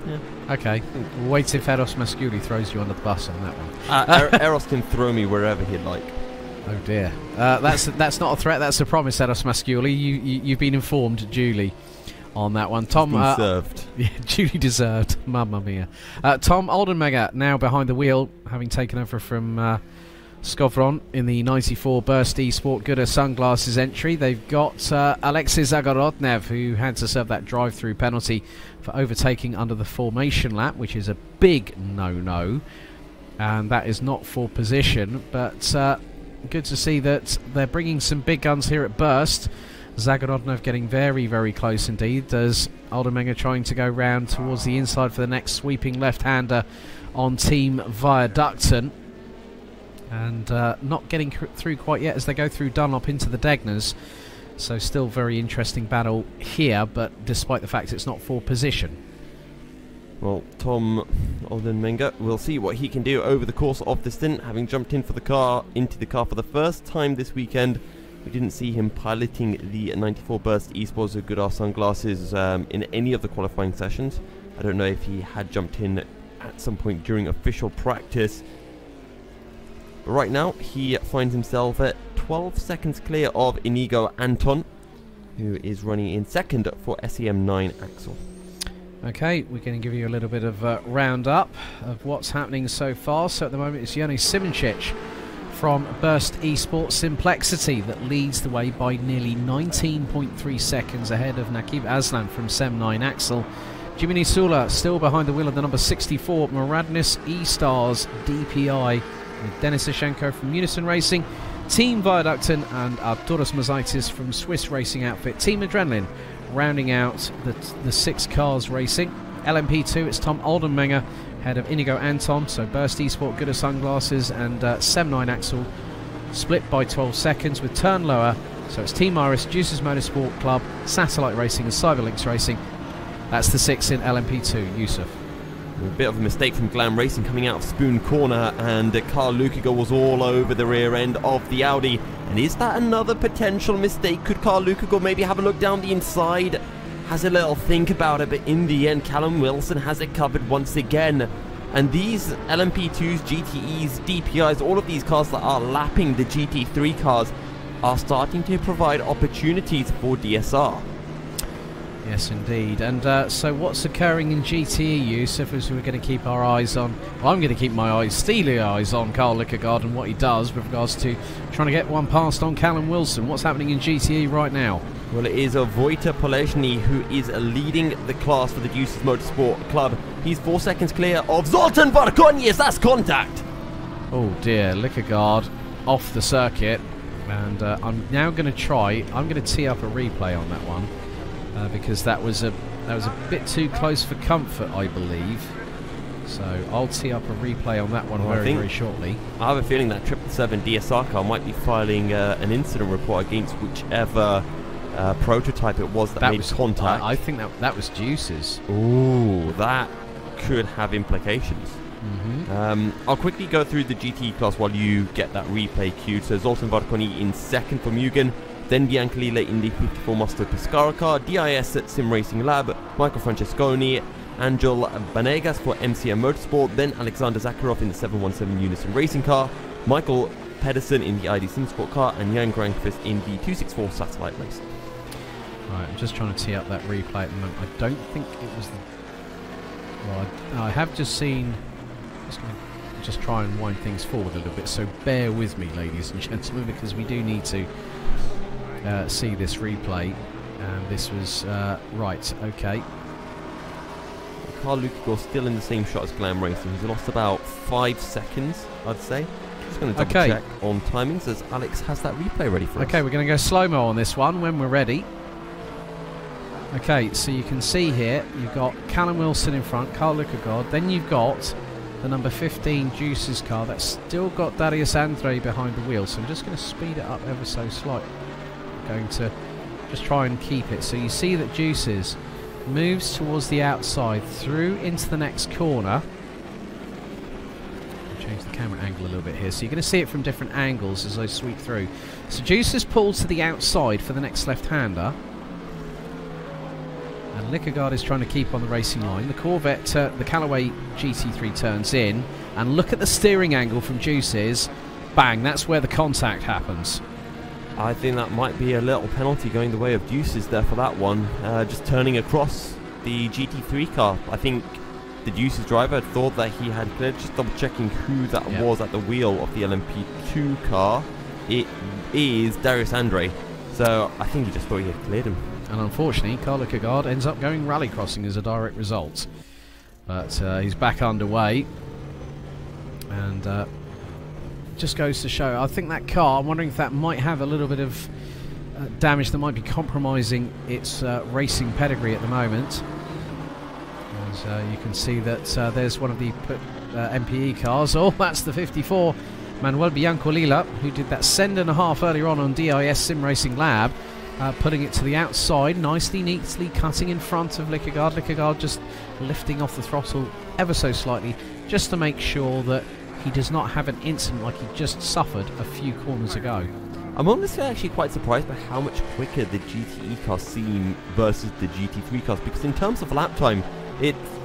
Yeah. Okay. We'll wait if Eros Masculi throws you under the bus on that one. Eros can throw me wherever he'd like. Oh dear. That's not a threat. That's a promise, Eros Masculi. You've been informed duly on that one. Tom deserved. Yeah, duly deserved. Mamma mia. Tom Oldenmega now behind the wheel, having taken over from Skovron in the 94 Burst Esport Gte Sunglasses entry. They've got Alexis Zagorodnev, who had to serve that drive-through penalty for overtaking under the formation lap, which is a big no-no, and that is not for position, but good to see that they're bringing some big guns here at Burst. Zagorodnev getting very, very close indeed. There's Oldenmega trying to go round towards the inside for the next sweeping left-hander on Team Viaducton. And not getting through quite yet as they go through Dunlop into the Degners. So still very interesting battle here, but despite the fact it's not for position. Well, Tom Oldenmega, we'll see what he can do over the course of the stint, having jumped into the car for the first time this weekend. We didn't see him piloting the 94 Burst Esports Gte Sunglasses in any of the qualifying sessions. I don't know if he had jumped in at some point during official practice. But right now, he finds himself at 12 seconds clear of Inigo Anton, who is running in second for SEM9 Axel. Okay, we're going to give you a little bit of a roundup of what's happening so far. So at the moment, it's Yoni Simoncic from Burst Esports Simplexity that leads the way by nearly 19.3 seconds ahead of Nakib Aslan from SEM9 Axel. Jimmy Nisula still behind the wheel of the number 64 Muradnis E-Stars DPI with Denis Ishenko from Unison Racing, Team Viaducton and Arturas Mazaitis from Swiss racing outfit Team Adrenaline rounding out the 6 cars racing. LMP2, it's Tom Oldenmega ahead of Inigo Anton, so Burst Esport, Gte Sunglasses and SEM9 Axel split by 12 seconds with turn lower, so it's Team Iris, Juices Motorsport Club, Satellite Racing and Cyberlinks Racing. That's the 6 in LMP2, Yusuf. A bit of a mistake from Glam Racing coming out of Spoon Corner, and Carl Lukiger was all over the rear end of the Audi. And is that another potential mistake? Could Carl Lukiger maybe have a look down the inside? Has a little think about it, but in the end, Callum Wilson has it covered once again. And these LMP2s, GTEs, DPIs, all of these cars that are lapping the GT3 cars are starting to provide opportunities for DSR. Yes, indeed. And so what's occurring in GTE, Yusuf, as we're going to keep our eyes on... Well, I'm going to keep my eyes, steely eyes on Carl Lukiger and what he does with regards to trying to get one past on Callum Wilson. What's happening in GTE right now? Well, it is Wojtek Polesny who is leading the class for the Juices Motorsport Club. He's 4 seconds clear of Zoltan Varkonyi. That's contact! Oh dear, Lukiger off the circuit. And I'm now going to try... I'm going to tee up a replay on that one. Because that was a bit too close for comfort, I believe. So I'll tee up a replay on that one very shortly. I have a feeling that 777 DSR car might be filing an incident report against whichever prototype it was that made contact. I think that was Juices. Ooh, that could have implications. I'll quickly go through the GT class while you get that replay queued. So Zoltan Varkonyi in second for Mugen. Then Biancalile in the 54 Master Pescara car, DIS at Sim Racing Lab, Michael Francesconi, Angel Banegas for MCM Motorsport, then Alexander Zakharov in the 717 Unison Racing car, Michael Pedersen in the ID Sim Sport car, and Jan Granqvist in the 264 Satellite Racing. Right, I'm just trying to tee up that replay at the moment. I don't think it was the... Well, I have just seen... I'm just going to just try and wind things forward a little bit, so bear with me, ladies and gentlemen, because we do need to see this replay. And this was... right, okay. Carl Lukiger still in the same shot as Glam Racing. He's lost about 5 seconds, I'd say. Just going to double check on timings as Alex has that replay ready for us. Okay, we're going to go slow-mo on this one when we're ready. Okay, so you can see here, you've got Callum Wilson in front, Carl Lukiger, then you've got the number 15 Juice's car. That's still got Darius Andre behind the wheel, so I'm just going to speed it up ever so slightly. I'm going to just try and keep it. So you see that Juice's moves towards the outside through into the next corner. I'll change the camera angle a little bit here, so you're going to see it from different angles as I sweep through. So Juice's pulled to the outside for the next left-hander. And Likegaard is trying to keep on the racing line. The Corvette, the Callaway GT3 turns in, and look at the steering angle from Juice's. Bang, that's where the contact happens. I think that might be a little penalty going the way of Juice's there for that one. Just turning across the GT3 car. I think the Juice's driver thought that he had cleared. Just double checking who that was at the wheel of the LMP2 car. It is Darius Andre. So I think he just thought he had cleared him. And unfortunately, Carl Likegaard ends up going rally crossing as a direct result. But he's back underway. And just goes to show, I think that car, I'm wondering if that might have a little bit of damage that might be compromising its racing pedigree at the moment. As you can see that there's one of the MPE cars. Oh, that's the 54. Manuel Biancolila, who did that send and a half earlier on DIS Sim Racing Lab. Putting it to the outside, nicely, neatly cutting in front of Likegaard. Likegaard just lifting off the throttle ever so slightly, just to make sure that he does not have an incident like he just suffered a few corners ago. I'm honestly actually quite surprised by how much quicker the GTE cars seem versus the GT3 cars, because in terms of lap time,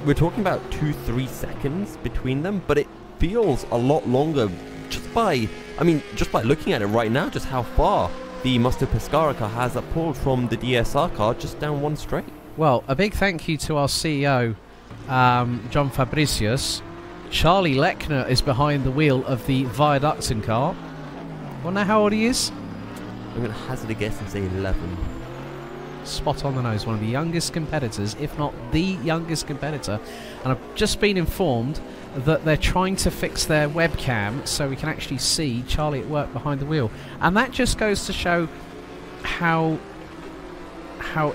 we're talking about 2-3 seconds between them, but it feels a lot longer just by looking at it right now, just how far the Master Pescara car has pulled from the DSR car just down one straight. Well, a big thank you to our CEO, John Fabricius. Charlie Lechner is behind the wheel of the Viaductin car. Want to know how old he is? I'm going to hazard a guess and say 11. Spot on the nose, one of the youngest competitors, if not the youngest competitor. And I've just been informed that they're trying to fix their webcam so we can actually see Charlie at work behind the wheel. And that just goes to show how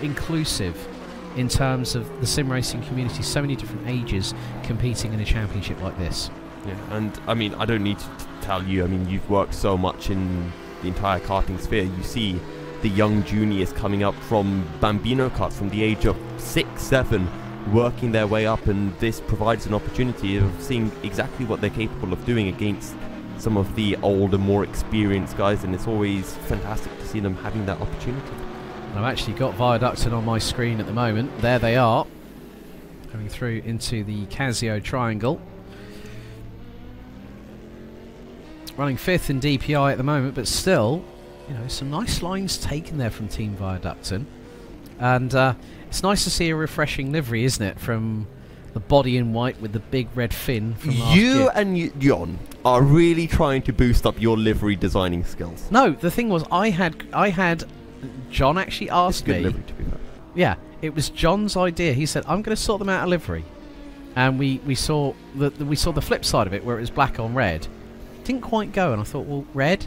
inclusive in terms of the sim racing community, so many different ages competing in a championship like this. Yeah, and I mean, I don't need to tell you, I mean, you've worked so much in the entire karting sphere. You see the young juniors coming up from Bambino karts from the age of 6, 7, working their way up, and this provides an opportunity of seeing exactly what they're capable of doing against some of the older, more experienced guys, and it's always fantastic to see them having that opportunity. I've actually got Viaductin on my screen at the moment. There they are, coming through into the Casio triangle. Running 5th in DPI at the moment, but still, you know, some nice lines taken there from Team Viaductin. And it's nice to see a refreshing livery, isn't it, from the body in white with the big red fin from last year. You and John are really trying to boost up your livery designing skills. No, the thing was, I had John actually asked me. Livery, to be fair. Yeah, it was John's idea. He said, "I'm going to sort them out a livery," and we saw the flip side of it, where it was black on red. Didn't quite go, and I thought, well, red,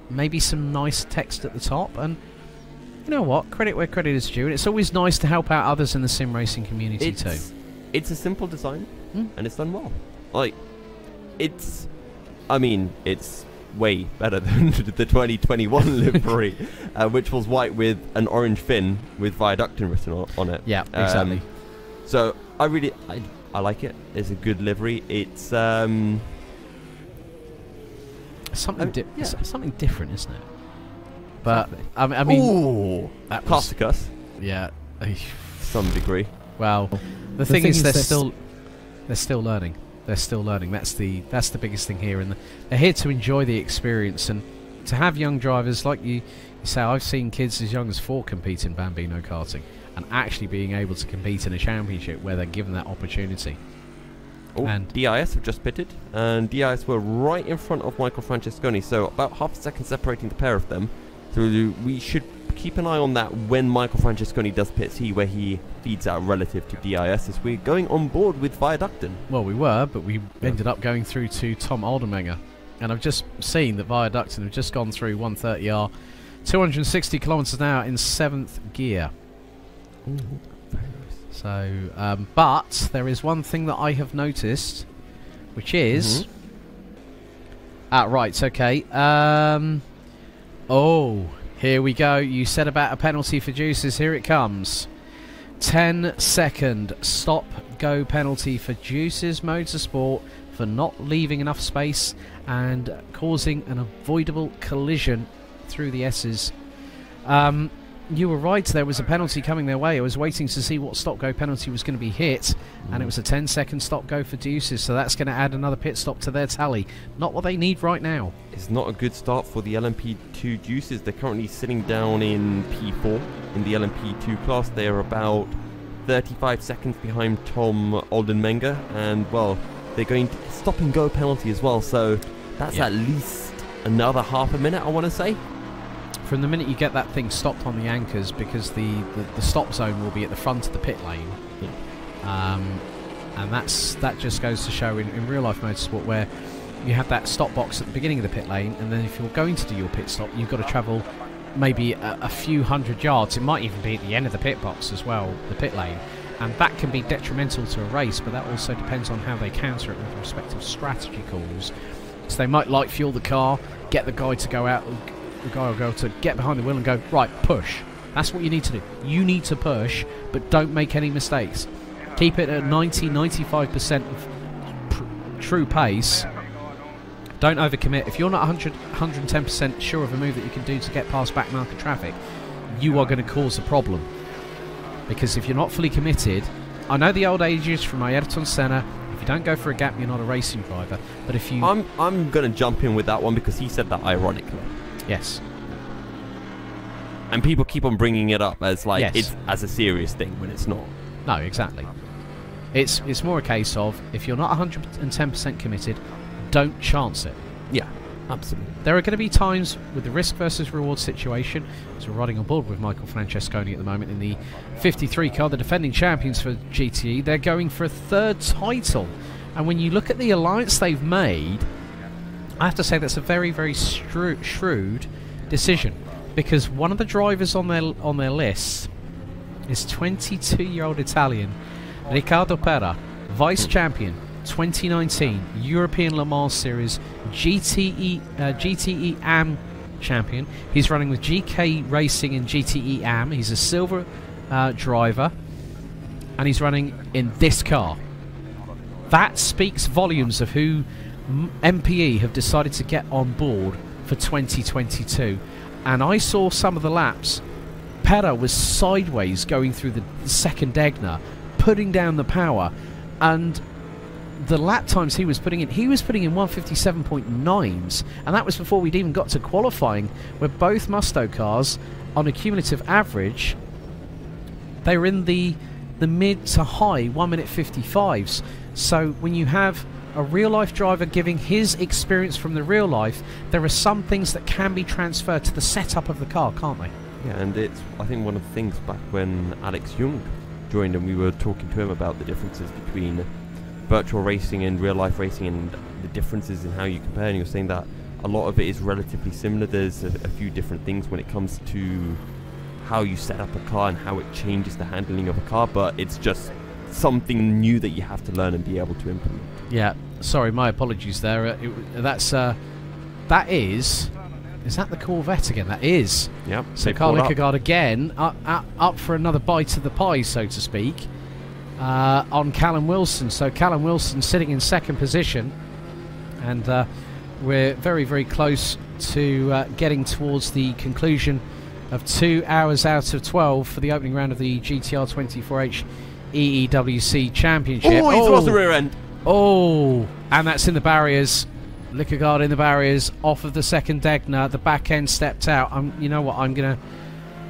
maybe some nice text at the top, and you know what? Credit where credit is due, and it's always nice to help out others in the sim racing community too. It's a simple design, and it's done well. Like, I mean, it's way better than the 2021 livery, which was white with an orange fin with Viaductin written on it. Yeah, exactly. So I like it. It's a good livery. It's something different, isn't it? But exactly. I mean, ooh, Carsicus. Yeah, some degree. Well, the thing is, they're still learning. They're still learning. That's the biggest thing here, and they're here to enjoy the experience and to have young drivers like you say. I've seen kids as young as 4 compete in Bambino karting, and actually being able to compete in a championship where they're given that opportunity. Oh, and DIS have just pitted, and DIS were right in front of Michael Francesconi, so about half a second separating the pair of them. So we should keep an eye on that when Michael Francesconi does pit, see where he feeds out relative to DIS, as we're going on board with Viaductin. Well, we were, but we ended up going through to Tom Aldermenger, and I've just seen that Viaductin have just gone through 130R, 260 kilometers an hour in 7th gear. Ooh, very nice. So, but there is one thing that I have noticed which is... right, okay. Oh, here we go. You said about a penalty for Juices. Here it comes. 10-second stop-go penalty for Juices Motorsport for not leaving enough space and causing an avoidable collision through the S's. You were right, there was a penalty coming their way. I was waiting to see what stop-go penalty was going to be hit, and it was a 10-second stop-go for Juices, so that's going to add another pit stop to their tally. Not what they need right now. It's not a good start for the LMP2 Juices. They're currently sitting down in P4 in the LMP2 class. They're about 35 seconds behind Tom Oldenmenger, and, well, they're going to stop-and-go penalty as well, so that's at least another half a minute, I want to say. From the minute you get that thing stopped on the anchors, because the stop zone will be at the front of the pit lane, and that just goes to show in real life motorsport, where you have that stop box at the beginning of the pit lane, and then if you're going to do your pit stop, you've got to travel maybe a few hundred yards. It might even be at the end of the pit box as well, the pit lane, and that can be detrimental to a race, but that also depends on how they counter it with respective strategy calls. So they might light fuel the car, get the guy to go out, the guy will go to get behind the wheel and go, right, push. That's what you need to do. You need to push, but don't make any mistakes. Keep it at 90-95% of true pace. Don't overcommit. If you're not 110% sure of a move that you can do to get past back marker traffic, you are going to cause a problem. Because if you're not fully committed, I know the old ages from Ayrton Senna, if you don't go for a gap, you're not a racing driver. But if you... I'm going to jump in with that one because he said that ironically. Yes. And people keep on bringing it up as like it's as a serious thing when it's not. No, exactly. It's more a case of, if you're not 110% committed, don't chance it. Yeah, absolutely. There are going to be times with the risk versus reward situation, as we're riding on board with Michael Francesconi at the moment in the 53 car, the defending champions for GTE. They're going for a third title. And when you look at the alliance they've made, I have to say that's a very, very shrewd decision, because one of the drivers on their list is 22-year-old Italian Riccardo Pera, vice champion 2019 European Le Mans Series GTE AM champion. He's running with GK Racing in GTE AM. He's a silver driver, and he's running in this car. That speaks volumes of who MPE have decided to get on board for 2022. And I saw some of the laps. Pera was sideways going through the second Degner, putting down the power, and the lap times he was putting in 157.9s, and that was before we'd even got to qualifying, where both Musto cars, on a cumulative average, they were in the mid to high 1 minute 55s. So when you have a real-life driver giving his experience from the real life, there are some things that can be transferred to the setup of the car, can't they? Yeah, and it's, I think, one of the things back when Alex Young joined and we were talking to him about the differences between virtual racing and real-life racing and the differences in how you compare, and you're saying that a lot of it is relatively similar. There's a few different things when it comes to how you set up a car and how it changes the handling of a car, but it's just something new that you have to learn and be able to implement. Yeah, sorry, my apologies there. That is that the Corvette again? That is. Yep. So Carl Lickergaard again up for another bite of the pie, so to speak, on Callum Wilson. So Callum Wilson sitting in second position, and we're very, very close to getting towards the conclusion of 2 hours out of 12 for the opening round of the GTR 24H EEWC Championship. Oh, he's lost the rear end. Oh, and that's in the barriers. Lickergaard in the barriers, off of the second Degner. The back end stepped out. You know what? I'm going to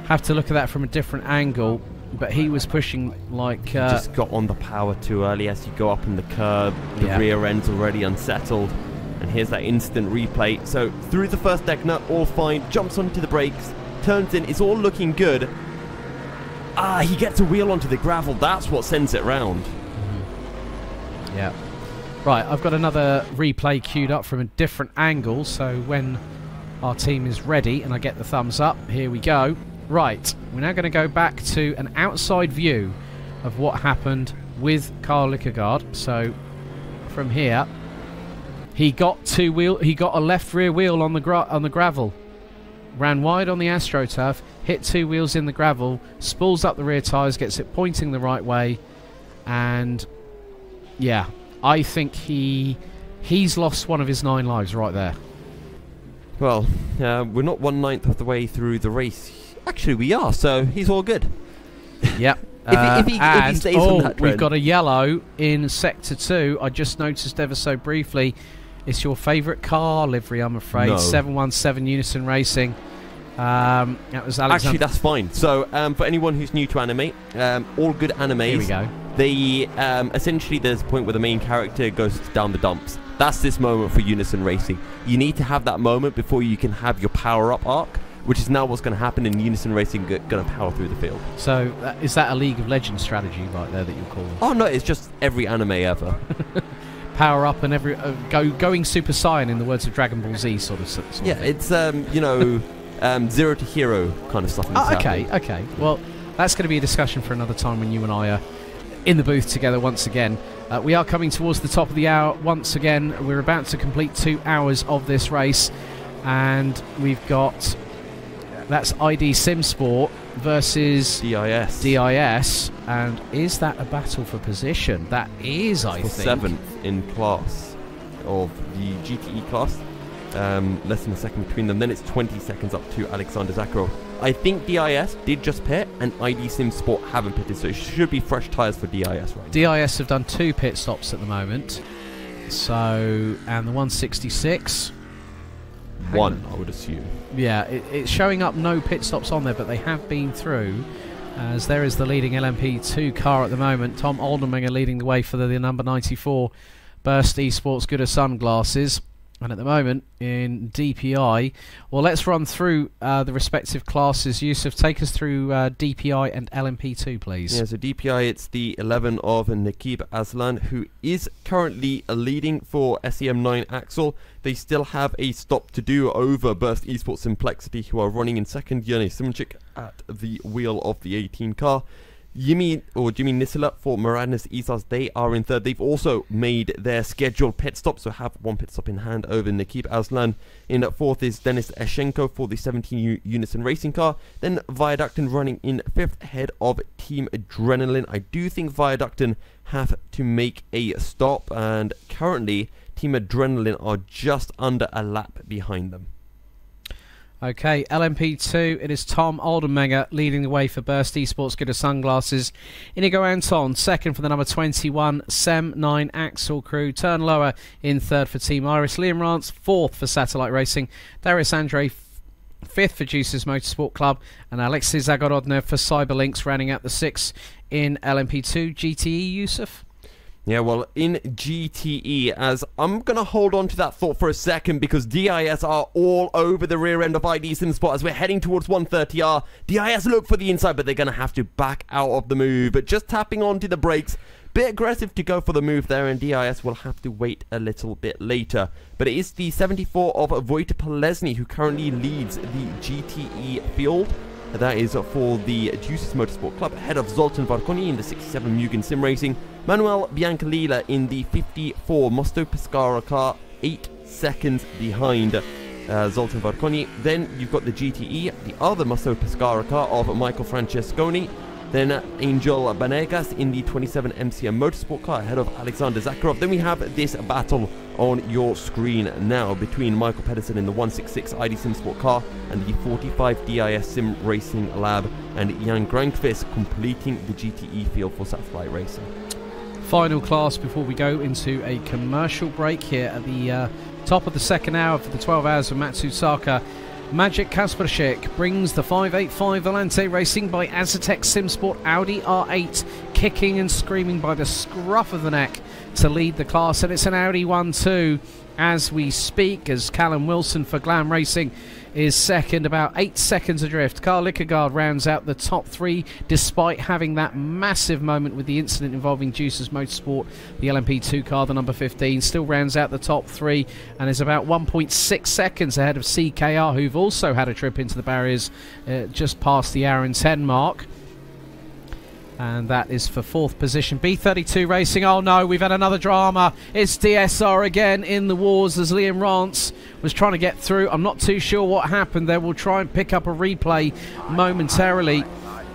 have to look at that from a different angle. But he was pushing like... He just got on the power too early as you go up in the curb. The rear end's already unsettled. And here's that instant replay. So through the first Degner, all fine. Jumps onto the brakes. Turns in. It's all looking good. He gets a wheel onto the gravel. That's what sends it round. Yeah. Right, I've got another replay queued up from a different angle, so when our team is ready and I get the thumbs up, here we go. Right, we're now going to go back to an outside view of what happened with Carl Lickergaard. So from here, He got a left rear wheel on the gravel. Ran wide on the AstroTurf, hit 2 wheels in the gravel, spools up the rear tyres, gets it pointing the right way, and yeah, I think he's lost one of his 9 lives right there. Well, we're not 1/9 of the way through the race. Actually, we are, so he's all good. Yep. If he stays on that trend. We've got a yellow in Sector 2. I just noticed ever so briefly. It's your favourite car livery, I'm afraid. No. 717 Unison Racing. That was Alexander. Actually, that's fine. So, for anyone who's new to anime, all good animes. Here we go. They essentially, there's a point where the main character goes down the dumps. That's this moment for Unison Racing. You need to have that moment before you can have your power-up arc, which is now what's going to happen in Unison Racing, going to power through the field. So, is that a League of Legends strategy right there that you're calling? Oh no, it's just every anime ever. Power up and every going Super Saiyan in the words of Dragon Ball Z sort of yeah, thing. it's zero to hero kind of stuff. Okay. Well, that's going to be a discussion for another time when you and I are in the booth together once again. We are coming towards the top of the hour once again. We're about to complete 2 hours of this race, and we've got that's ID Sim Sport versus DIS, and is that a battle for position? That is, I think. 7th in class of the GTE class. Less than a second between them. Then it's 20 seconds up to Alexander Zakharov. I think DIS did just pit, and ID Sim Sport haven't pitted, so it should be fresh tyres for DIS right now. DIS have done 2 pit stops at the moment. So, and the 166. 1, I would assume. Yeah, it's showing up no pit stops on there, but they have been through, as there is the leading LMP2 car at the moment. Tom Oldenmenger leading the way for the number 94 Burst Esports Gte Sunglasses. And at the moment, in DPI, well, let's run through the respective classes. Yusuf, take us through DPI and LMP2, please. Yeah, so DPI, it's the 11 of Nakib Aslan, who is currently leading for SEM9 Axel. They still have a stop to do over Burst Esports Simplexity, who are running in second. Yoni Simchik at the wheel of the 18 car. Jimmy Nisila for Maradnes Isas, they are in third. They've also made their scheduled pit stop, so have 1 pit stop in hand over Nakib Aslan. In fourth is Denis Eshenko for the 17 Unison Racing car. Then Viaductin running in fifth, ahead of Team Adrenaline. I do think Viaductin have to make a stop, and currently Team Adrenaline are just under a lap behind them. Okay, LMP2, it is Tom Oldenmenger leading the way for Burst Esports Gte Sunglasses. Inigo Anton, second for the number 21 SEM9 Axel crew. Turn lower in third for Team Iris. Liam Rance, fourth for Satellite Racing. Darius Andre, fifth for Juices Motorsport Club. And Alexei Zagorodner for Cyberlinks, rounding out the 6 in LMP2. GTE, Yusuf? Yeah, well, in GTE, as I'm going to hold on to that thought for a second, because DIS are all over the rear end of ID Sim Sport as we're heading towards 130R. DIS look for the inside, but they're going to have to back out of the move. But just tapping onto the brakes, bit aggressive to go for the move there, and DIS will have to wait a little bit later. But it is the 74 of Wojtek Polesny who currently leads the GTE field. That is for the Juices Motorsport Club, ahead of Zoltan Varkoni in the 67 Mugen Sim Racing. Manuel Biancalila in the 54 Mosto Pescara car, 8 seconds behind Zoltan Varkoni. Then you've got the GTE, the other Mosto Pescara car of Michael Francesconi. Then Angel Banegas in the 27 MCM Motorsport car, ahead of Alexander Zakharov. Then we have this battle on your screen now between Michael Pedersen in the 166 ID Sim Sport car and the 45 DIS Sim Racing Lab, and Jan Granqvist completing the GTE field for Satellite Racing. Final class before we go into a commercial break here at the top of the second hour for the 12 hours of Matsusaka. Magic Kasperschek brings the 585 Volante Racing by Azatec Simsport Audi R8, kicking and screaming by the scruff of the neck to lead the class, and it's an Audi 1-2 as we speak, as Callum Wilson for Glam Racing is second, about 8 seconds adrift. Carl Lickergaard rounds out the top 3 despite having that massive moment with the incident involving Juices Motorsport. The LMP2 car, the number 15, still rounds out the top 3 and is about 1.6 seconds ahead of CKR, who've also had a trip into the barriers just past the hour and 10 mark. And that is for 4th position. B32 Racing. Oh no, we've had another drama. It's DSR again in the wars as Liam Rance was trying to get through. I'm not too sure what happened there. We'll try and pick up a replay momentarily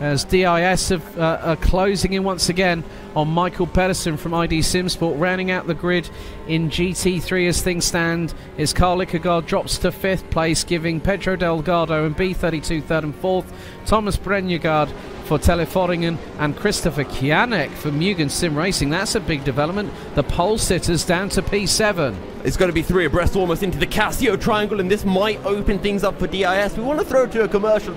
as DIS are closing in once again on Michael Pedersen from ID Simsport. Rounding out the grid in GT3 as things stand is Carl Lickergaard drops to 5th place, giving Pedro Delgado and B32 3rd and 4th, Thomas Brenjegard for Teleforingen and Christopher Kianek for Mugen Sim Racing. That's a big development. The pole sitters down to P7. It's going to be 3 abreast almost into the Casio triangle, and this might open things up for DIS. We want to throw to a commercial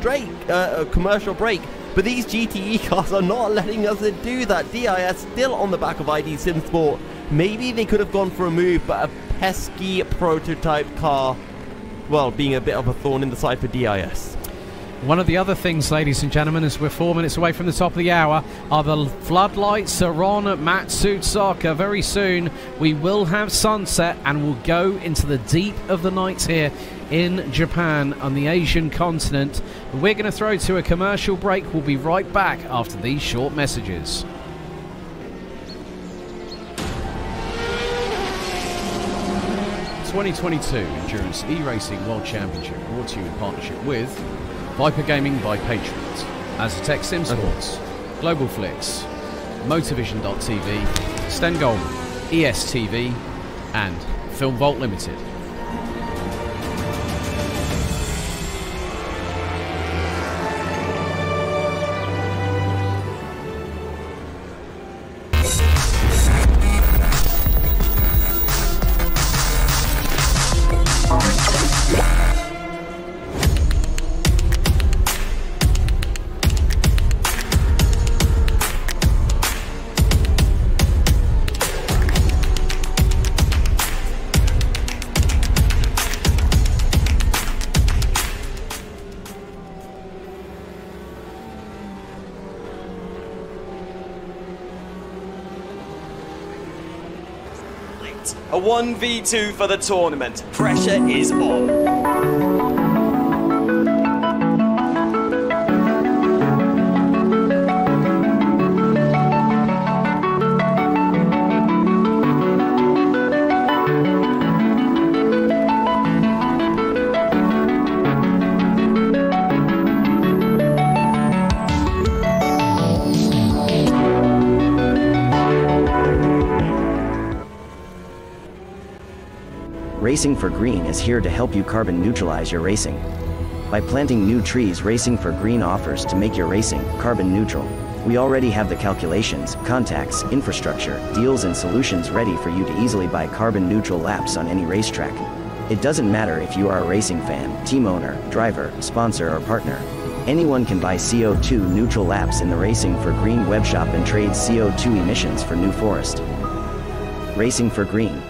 break, but these GTE cars are not letting us do that. DIS still on the back of ID Simsport. Maybe they could have gone for a move, but a pesky prototype car, well, being a bit of a thorn in the side for DIS. One of the other things, ladies and gentlemen, as we're 4 minutes away from the top of the hour, are the floodlights are on at Matsusaka. Very soon we will have sunset and we'll go into the deep of the night here in Japan on the Asian continent. We're going to throw to a commercial break. We'll be right back after these short messages. The 2022 Endurance E-Racing World Championship brought to you in partnership with Viper Gaming by Patriot, Aztec Sim Sports, Global Flix, Motorvision.tv, Stengol, ESTV, and Film Vault Limited. A 1v2 for the tournament. Pressure is on. Racing for Green is here to help you carbon neutralize your racing. By planting new trees, Racing for Green offers to make your racing carbon neutral. We already have the calculations, contacts, infrastructure, deals and solutions ready for you to easily buy carbon neutral laps on any racetrack. It doesn't matter if you are a racing fan, team owner, driver, sponsor or partner. Anyone can buy CO2 neutral laps in the Racing for Green webshop and trade CO2 emissions for New Forest. Racing for Green.